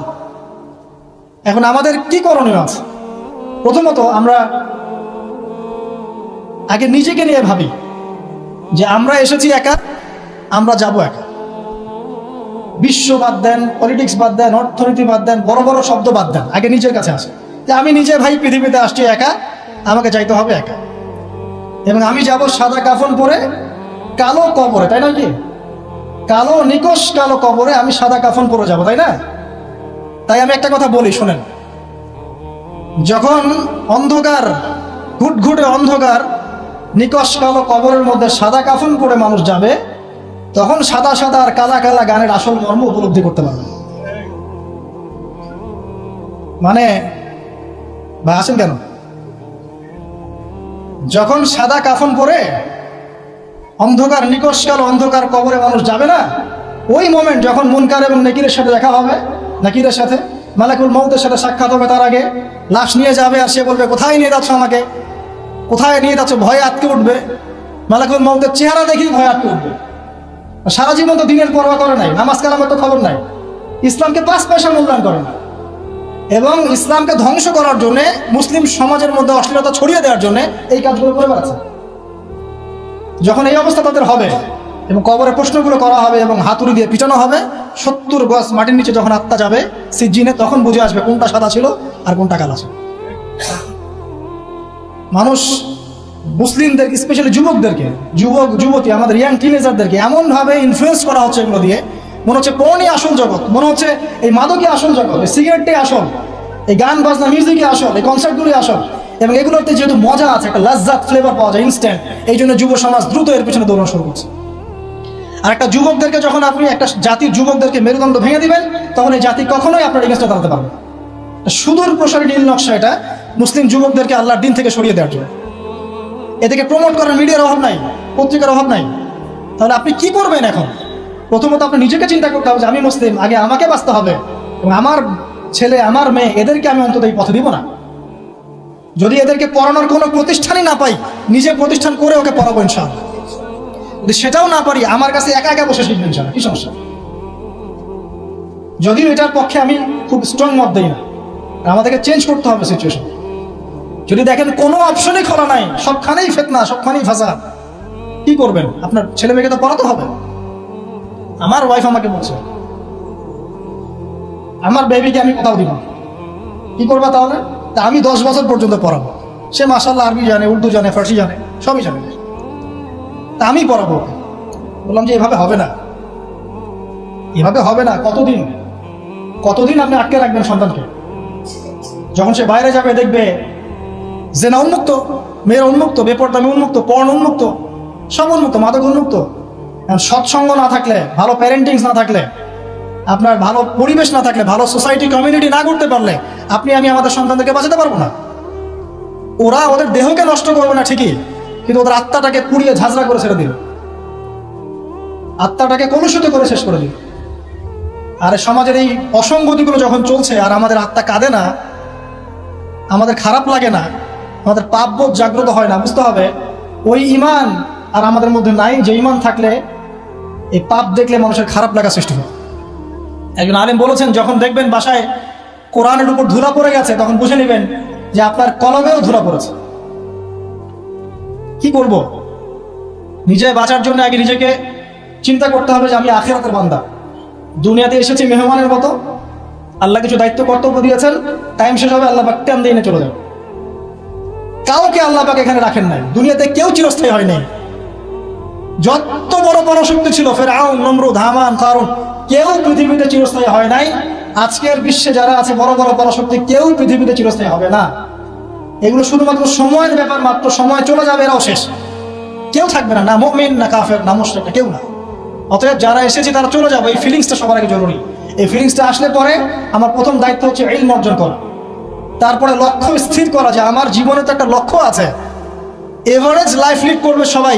এখন আমাদের কি করণীয় আছে? প্রথমত আমরা আগে নিজেকে নিয়ে ভাবি যে আমরা এসেছি একা, আমরা যাব একা। বিশ্ব বাদ দেন, পলিটিক্স বাদ দেন, অর্থনীতি বাদ দেন, বড় বড় শব্দ বাদ দেন, আগে নিজের কাছে আসে যে আমি নিজে ভাই পৃথিবীতে আসছি একা, আমাকে যাইতে হবে একা। এবং আমি যাব সাদা কাফন পরে কালো কবরে, তাই না? কি কালো নিকশ কালো কবরে আমি সাদা কাফন পরে যাব, তাই না? তাই আমি একটা কথা বলি শোনেন, যখন অন্ধকার, ঘুটঘুটে অন্ধকার নিকশ কালো কবরের মধ্যে সাদা কাফন পরে মানুষ যাবে, তখন সাদা সাদা আর কালা কালা গানের আসল মর্ম উপলব্ধি করতে পারবে। মানে ভাই আসেন কেন? যখন সাদা কাফন পরে অন্ধকার নিকশ কালো অন্ধকার কবরে মানুষ যাবে না, ওই মোমেন্ট যখন মুনকার এবং নেকিরের সাথে দেখা হবে, নাকিরের সাথে মালাকুল মউতের সাথে সাক্ষাৎ হবে, তার আগে লাশ নিয়ে যাবে আর সে বলবে কোথায় নিয়ে যাচ্ছ আমাকে, কোথায় নিয়ে যাচ্ছ? ভয়ে আটকে উঠবে। মালাকুল মউতের চেহারা দেখেই ভয়ে আটকে উঠবে। সারা জীবন তো দিনের পরোয়া করে নাই, নামাজ কালামের তো খবর নাই, ইসলামকে 5 পয়সা মূল্যায়ন করে না, এবং ইসলামকে ধ্বংস করার জন্য, মুসলিম সমাজের মধ্যে অশ্লীলতা ছড়িয়ে দেওয়ার জন্য এই কাজগুলো করে বেড়াচ্ছে। যখন এই অবস্থা তাদের হবে এবং কবরে প্রশ্নগুলো করা হবে এবং হাতুড়ি দিয়ে পিটানো হবে, 70 গজ মাটির নিচে যখন আত্মা যাবে সিজ্জিনে, তখন বুঝে আসবে কোনটা সাদা ছিল আর কোনটা কালো ছিল। মানুষ মুসলিমদের, স্পেশালি যুবকদেরকে, যুবক যুবতী, আমাদের ইয়াং টিনেজারদেরকে এমনভাবে ইনফ্লুয়েন্স করা হচ্ছে এগুলো দিয়ে, মনে হচ্ছে পণই আসল জগৎ, মনে হচ্ছে এই মাদকই আসল জগৎ, এই সিগারেটটাই আসল, এই গান বাজনা মিউজিকই আসল, এই কনসার্টগুলোই আসল। এবং এগুলোতে যেহেতু মজা আছে, একটা লজ্জাত ফ্লেভার পাওয়া যায় ইনস্ট্যান্ট, এই জন্য যুব সমাজ দ্রুত এর পিছনে দৌড়ানো শুরু করছে। আর একটা যুবকদেরকে যখন আপনি একটা জাতির যুবকদেরকে মেরুদণ্ড ভেঙে দিবেন, তখন এই জাতি কখনোই আপনার এগেন্সটে দাঁড়াতে পারবে না। সুদূর প্রসারী নীল নকশা এটা মুসলিম যুবকদেরকে আল্লাহর দিন থেকে সরিয়ে দেওয়ার জন্য। এদেরকে প্রমোট করার মিডিয়ার অভাব নাই, পত্রিকার অভাব নাই। তাহলে আপনি কি করবেন এখন? প্রথমত আপনি নিজেকে চিন্তা করতে হবে যে আমি মুসলিম, আগে আমাকে বাঁচতে হবে, এবং আমার ছেলে আমার মেয়ে এদেরকে আমি অন্তত এই পথে দিব না। যদি এদেরকে পড়ানোর কোনো প্রতিষ্ঠানই না পাই, নিজে প্রতিষ্ঠান করে ওকে পড়াবো ইনশাআল্লাহ। যদি সেটাও না পারি, আমার কাছে একা একা বসে শিখবেন ইনশাআল্লাহ, কি সমস্যা? যদিও এটার পক্ষে আমি খুব স্ট্রং মত দিই না, আমাদেরকে চেঞ্জ করতে হবে সিচুয়েশন। যদি দেখেন কোনো অপশনই খোলা নাই, সবখানেই ফিতনা, সবখানেই ফাসাদ, কি করবেন? আপনার ছেলে মেয়েকে তো পড়াতে হবে। আমার ওয়াইফ আমাকে বলছে আমার বেবিকে আমি কোথাও দিব, কি করবা তাহলে? তা আমি 10 বছর পর্যন্ত পড়াবো। সে মাশাআল্লাহ আরবি জানে, উর্দু জানে, ফার্সি জানে, সবই জানে, তা আমি পড়াবো। বললাম যে এভাবে হবে না, এভাবে হবে না। কতদিন আপনি আটকে রাখবেন সন্তানকে? যখন সে বাইরে যাবে দেখবে জেনা উন্মুক্ত, মেয়েরা উন্মুক্ত, বেপরদামি উন্মুক্ত, পর্ন উন্মুক্ত, সব উন্মুক্ত, মাদক উন্মুক্ত। সৎসঙ্গ না থাকলে, ভালো প্যারেন্টিংস না থাকলে, আপনার ভালো পরিবেশ না থাকলে, ভালো সোসাইটি কমিউনিটি না করতে পারলে আমি আমাদের সন্তানদেরকে বাঁচাতে পারবো না। ওরা ওদের দেহকে নষ্ট করবে না ঠিকই, কিন্তু ওদের আত্মাটাকে পুড়িয়ে ঝাঁঝরা করে ছেড়ে দিল, আত্মাটাকে কলুষিত করে শেষ করে দিল। আর সমাজের এই অসঙ্গতিগুলো যখন চলছে আর আমাদের আত্মা কাঁদে না, আমাদের খারাপ লাগে না, আমাদের পাপবোধ জাগ্রত হয় না, বুঝতে হবে ওই ঈমান আর আমাদের মধ্যে নাই, যে ঈমান থাকলে এই পাপ দেখলে মানুষের খারাপ লাগা সৃষ্টি হয়। একজন আলেম বলেছেন, যখন দেখবেন বাসায় কোরআনের উপর ধুলা পড়ে গেছে, তখন বুঝে নেবেন যে আপনার কলমেও ধুলা পড়েছে। কি করব? নিজে বাঁচার জন্য আগে নিজেকে চিন্তা করতে হবে যে আমি আখিরাতের বান্দা, দুনিয়াতে এসেছি মেহমানের মতো, আল্লাহ কিছু দায়িত্ব কর্তব্য দিয়েছেন, টাইম শেষ হবে, আল্লাহ পাক টাইম দিয়ে চলে যাবে। কাউকে আল্লাহ পাক এখানে রাখেন নাই, দুনিয়াতে কেউ চিরস্থায়ী হয় নাই। যত বড় পরাশক্তি ছিল, ফেরাউন, নমরুদ, হামান, কারুন, কেউ পৃথিবীতে চিরস্থায়ী হয় নাই। আজকের বিশ্বে যারা আছে বড় বড় পরাশক্তি, কেউ পৃথিবীতে চিরস্থায়ী হবে না। এগুলো শুধুমাত্র সময়ের ব্যাপার মাত্র, সময় চলে যাবে, এরাও শেষ, কেউ থাকবে না, না মুমিন, না কাফের, না মুশরিক, কেউ না। অতএব যারা এসেছে তারা চলে যাবে, এই ফিলিংসটা সবার আগে জরুরি। এই ফিলিংসটা আসলে পরে আমার প্রথম দায়িত্ব হচ্ছে ইলম অর্জন করা, তারপরে লক্ষ্য স্থির করা যে আমার জীবনে তো একটা লক্ষ্য আছে। এভারেজ লাইফ লিড করবে সবাই,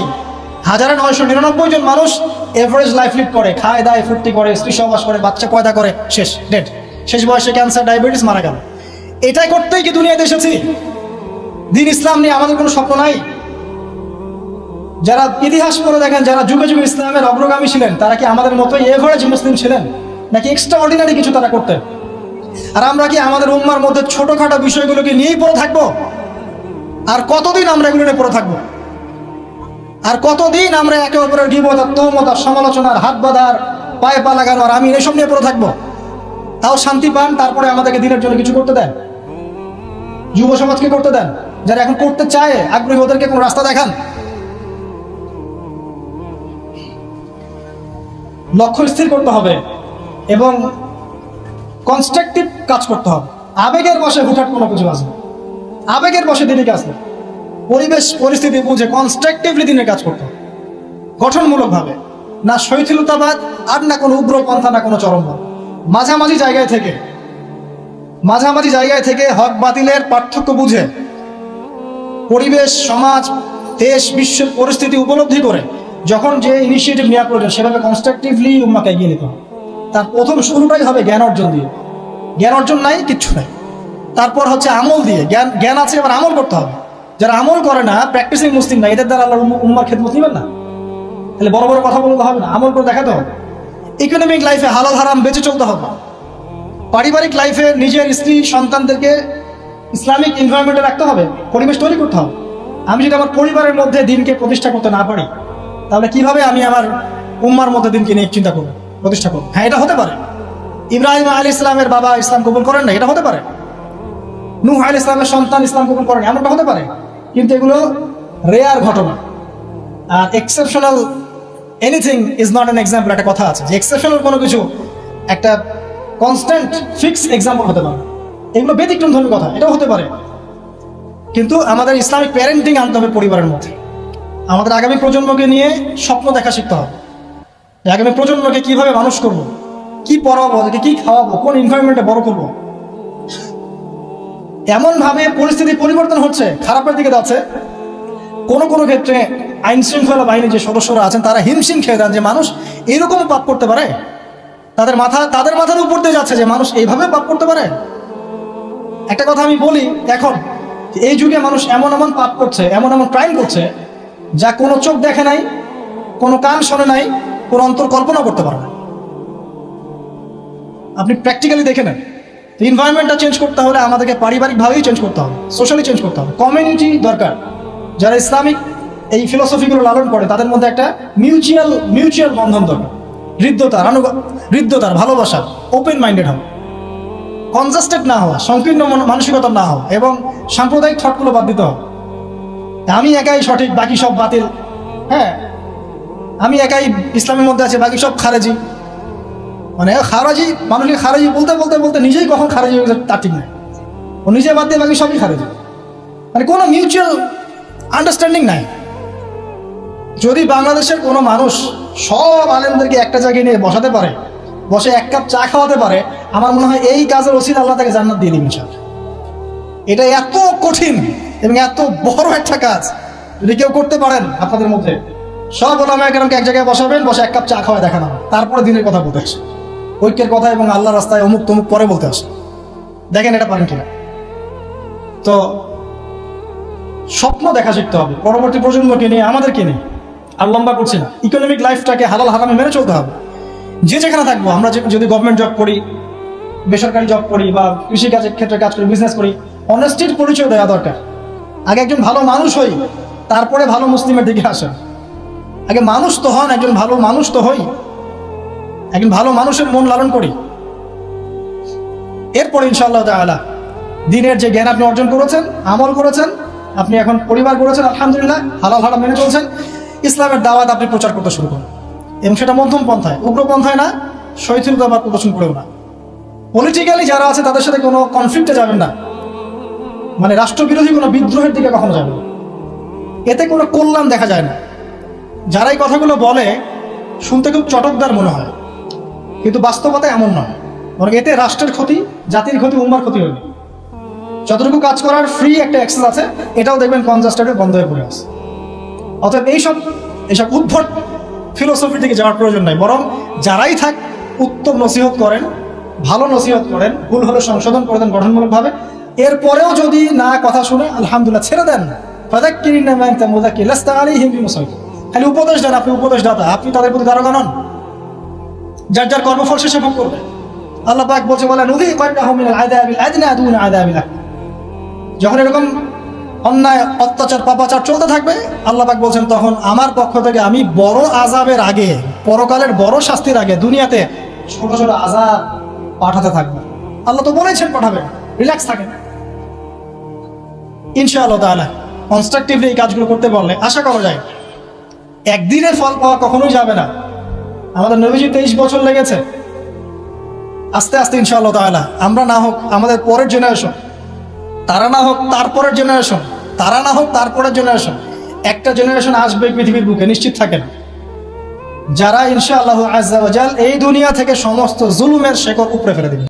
1999 জন মানুষ এভারেজ লাইফ লিড করে, খায় দায় ফুর্তি করে, স্ত্রী সহবাস করে, বাচ্চা পয়দা করে, শেষ, ডেড, শেষ বয়সে ক্যান্সার, ডায়াবেটিস, মারা গেল। এটাই করতেই কি দুনিয়াতে এসেছি? দিন ইসলাম নিয়ে আমাদের কোনো স্বপ্ন নাই? যারা ইতিহাস পড়ে দেখেন, যারা যুগে যুগে ইসলামের অগ্রগামী ছিলেন, তারা কি আমাদের মতোই এভারেজ মুসলিম ছিলেন, নাকি এক্সট্রা অর্ডিনারি কিছু তারা করতেন? আর আমরা কি আমাদের উম্মার মধ্যে ছোটখাটো বিষয়গুলোকে নিয়েই পড়ে থাকবো? আর কতদিন আমরা এগুলো নিয়ে পড়ে থাকবো? আর কতদিন আমরা একে অপরের গীবত, তহমত, সমালোচনার, হাত বাঁধার, পায়ে পা লাগানো আর আমি এসব নিয়ে পড়ে থাকবো? তাও শান্তি পান, তারপরে আমাদেরকে দিনের জন্য কিছু করতে দেন? যুব সমাজকে করতে দেন, যারা এখন করতে চায় আগ্রহী, ওদেরকে কোনো রাস্তা দেখান। লক্ষ্য স্থির করতে হবে এবং কনস্ট্রাকটিভ কাজ করতে হবে। আবেগের বশে হুটহাট কোনো কিছু আসবে, আবেগের বশে দিনের কাজ নেই। পরিবেশ পরিস্থিতি বুঝে কনস্ট্রাকটিভলি দিনের কাজ করতে হবে, গঠনমূলকভাবে, না শৈথিলতাবাদ আর না কোনো উগ্রপন্থা, না কোনো চরমপন্থা। মাঝামাঝি জায়গায় থেকে হক বাতিলের পার্থক্য বুঝে, পরিবেশ, সমাজ, দেশ, বিশ্বের পরিস্থিতি উপলব্ধি করে যখন যে ইনিশিয়েটিভ নেওয়া প্রয়োজন, সেভাবে কনস্ট্রাকটিভলি উম্মাকে এগিয়ে নিতে হবে। তার প্রথম শুরুটাই হবে জ্ঞান অর্জন দিয়ে। জ্ঞান অর্জন নাই, কিচ্ছু নাই। তারপর হচ্ছে আমল দিয়ে। জ্ঞান আছে, এবার আমল করতে হবে। যারা আমল করে না, প্র্যাকটিসিং মুসলিম না, এদের দ্বারা আল্লাহর উম্মার খেদমত নেবেন না। তাহলে বড় বড় কথা বলতে হবে না, আমল করে দেখাতে হবে। ইকোনমিক লাইফে হালাল হারাম বেঁচে চলতে হবে। পারিবারিক লাইফে নিজের স্ত্রী সন্তানদেরকে ইসলামিক এনভায়রনমেন্টে রাখতে হবে, পরিবেশ তৈরি করতে হবে। আমি যদি আমার পরিবারের মধ্যে দিনকে প্রতিষ্ঠা করতে না পারি, তাহলে কিভাবে আমি আমার উম্মার মধ্যে দিনকে নিয়ে চিন্তা করব? প্রতিষ্ঠা করবো। হ্যাঁ, এটা হতে পারে। ইব্রাহিম আলাইহিস ইসলামের বাবা ইসলাম কবুল করেন না, এটা হতে পারে। নূহ আলাইহিস ইসলামের সন্তান ইসলাম কবুল করেন, এমনটা হতে পারে। কিন্তু এগুলো রেয়ার ঘটনা। আর exceptional anything is not an example, একটা কথা আছে যে এক্সেপশনাল কোনো কিছু একটা কনস্ট্যান্ট ফিক্স এক্সাম্পল হতে পারে। এগুলো ব্যতিক্রম ধর্মী কথা, এটাও হতে পারে। কিন্তু আমাদের ইসলামিক প্যারেন্টিং আনতে হবে পরিবারের মধ্যে। আমাদের আগামী প্রজন্মকে নিয়ে স্বপ্ন দেখা শিখতে হবে। আগামী প্রজন্মকে কিভাবে মানুষ করব, কি পড়াবো, ওদেরকে কি খাওয়াবো, কোন এনভায়রনমেন্টে বড় করবো। এমন ভাবে পরিস্থিতি পরিবর্তন হচ্ছে, খারাপের দিকে যাচ্ছে। কোনো কোনো ক্ষেত্রে আইন শৃঙ্খলা বাহিনীর যে সদস্যরা আছেন তারা হিমশিম খেয়ে দেন যে মানুষ এরকম পাপ করতে পারে। তাদের মাথার উপর দিয়ে যাচ্ছে যে মানুষ এইভাবে পাপ করতে পারে। একটা কথা আমি বলি, এখন এই যুগে মানুষ এমন এমন পাপ করছে, এমন এমন ক্রাইম করছে যা কোনো চোখ দেখে নাই, কোনো কান শোনে নাই, কোনো অন্তর কল্পনা করতে পারে না। আপনি প্র্যাকটিক্যালি দেখে নেন। এনভায়রনমেন্টটা চেঞ্জ করতে হলে আমাদেরকে পারিবারিকভাবেই চেঞ্জ করতে হবে, সোশ্যালি চেঞ্জ করতে হবে। কমিউনিটি দরকার, যারা ইসলামিক এই ফিলোসফিগুলো লালন করে তাদের মধ্যে একটা মিউচুয়াল বন্ধন দরকার। হৃদ্যতার ভালোবাসা, ওপেন মাইন্ডেড হওয়া, কনজাস্টেড না হওয়া, সংকীর্ণ মানসিকতা না হওয়া, এবং সাম্প্রদায়িক থটগুলো বাদ দিতে হবে। আমি একাই সঠিক, বাকি সব বাতিল। হ্যাঁ, আমি একাই ইসলামের মধ্যে আছে, বাকি সব খারেজি। মানে খারাজি, মানুষকে খারাজি বলতে বলতে বলতে নিজেই কখন খারাজি হয়ে গেছে তার ঠিক নেই। ও নিজে বাদ দিয়ে বাকি সবই খারাজি। মানে কোনো মিউচুয়াল আন্ডারস্ট্যান্ডিং নাই। যদি বাংলাদেশের কোনো মানুষ সব আলেমদেরকে একটা জায়গায় নিয়ে বসাতে পারে, বসে এক কাপ চা খাওয়াতে পারে, আমার মনে হয় এই কাজের ওসিলা আল্লাহ তাকে জান্নাত দিয়ে দিবেন ইনশাআল্লাহ। এটা এত কঠিন এবং এত বড় একটা কাজ যদি কেউ করতে পারেন, আপনাদের মধ্যে সব ওলামায়ে কেরামকে এক জায়গায় বসাবেন, বসে এক কাপ চা খাওয়ায় দেখানো, তারপরে দিনের কথা বলতে আসে, ঐক্যের কথা এবং আল্লাহ রাস্তায় অমুক তমুক পরে বলতে আসে। দেখেন এটা পারেন কিনা। তো স্বপ্ন দেখা শিখতে হবে পরবর্তী প্রজন্মকে নিয়ে, আমাদেরকে নিয়ে। আর লম্বা করছি না, ইকোনমিক লাইফটাকে হালাল হারামে মেনে চলতে হবে। যে যেখানে থাকবো, আমরা যদি গভর্নমেন্ট জব করি, বেসরকারি জব করি, বা কৃষিকাজের ক্ষেত্রে কাজ করি, বিজনেস করি, অনেস্টির পরিচয় দেওয়া দরকার। আগে একজন ভালো মানুষ হই, তারপরে ভালো মুসলিমের দিকে আসেন। আগে মানুষ তো হন, একজন ভালো মানুষ তো হই, একজন ভালো মানুষের মন লালন করি। এরপরে ইনশাআল্লাহ তাআলা দিনের যে জ্ঞান আপনি অর্জন করেছেন, আমল করেছেন, আপনি এখন পরিবার করেছেন, আলহামদুলিল্লাহ হালাল হারাম মেনে চলছেন, ইসলামের দাওয়াত আপনি প্রচার করতে শুরু করেন। এবং সেটা মধ্যম পন্থায়, উগ্র পন্থায় না, শৈথিলতাবাদ প্রদর্শন করেও না। পলিটিক্যালি যারা আছে তাদের সাথে কোনো কনফ্লিক্টে যাবেন না, মানে রাষ্ট্রবিরোধী কোনো বিদ্রোহের দিকে কখনো যাবেন না। এতে কোনো কল্যাণ দেখা যায় না। যারা এই কথাগুলো বলে শুনতে খুব চটকদার মনে হয়, কিন্তু বাস্তবতা এমন নয়। বরং এতে রাষ্ট্রের ক্ষতি, জাতির ক্ষতি, উম্মার ক্ষতি হবে। যতটুকু কাজ করার ফ্রি একটা অ্যাক্সেস আছে, এটাও দেখবেন কনজাস্টেড বন্ধ হয়ে পড়ে আছে। অতএব এইসব উদ্ভট ফিলোসফির দিকে যাওয়ার প্রয়োজন নাই। বরং যারাই থাক, উত্তম নসিহত করেন, ভালো নসিহত করেন, ভুল হলে সংশোধন করে দেন গঠনমূলকভাবে। এরপরেও যদি না কথা শুনে, আলহামদুলিল্লাহ ছেড়ে দেন। ফাযাক্কিরিনা মা আনতা মুযাক্কির লাস্তা আলাইহিম বিমুসাইতির। খালি উপদেশ দেন, আপনি উপদেশদাতা, আপনি তাদের প্রতি দারোগা নন। যার যার কর্মফল শেষে ভোগ করবে। আল্লাহ পাক বলছে, বলা নুযীকান্নাহুম মিনাল আযাবিল আদনা দুনা আযাবিল আকবার। যখন এরকম অন্যায়, অত্যাচার, পাপাচার চলতে থাকবে, আল্লাহ পাক বলছেন তখন আমার পক্ষ থেকে আমি বড় আযাবের আগে, পরকালের বড় শাস্তির আগে দুনিয়াতে ছোট ছোট আযাব পাঠাতে থাকবে। আল্লাহ তো বলেছেন পাঠাবেন, রিল্যাক্স থাকেন। ইনশাআল্লাহ তাআলা কনস্ট্রাকটিভলি এই কাজগুলো করতে পারলে আশা করা যায় একদিনের ফল পাওয়া কখনোই যাবে না। আমাদের নবীজি 23 বছর লেগেছে। আস্তে আস্তে ইনশাআল্লাহ তাআলা আমরা না হোক, আমাদের পরের জেনারেশন, তারা না হোক তারপরের জেনারেশন, তারা না হোক তারপরের জেনারেশন, একটা জেনারেশন আসবে পৃথিবীর বুকে, নিশ্চিত থাকেন, যারা ইনশাআল্লাহ আযজা ওয়া জাল এই দুনিয়া থেকে সমস্ত জুলুমের শেকড় উপড়ে ফেলে দিবে।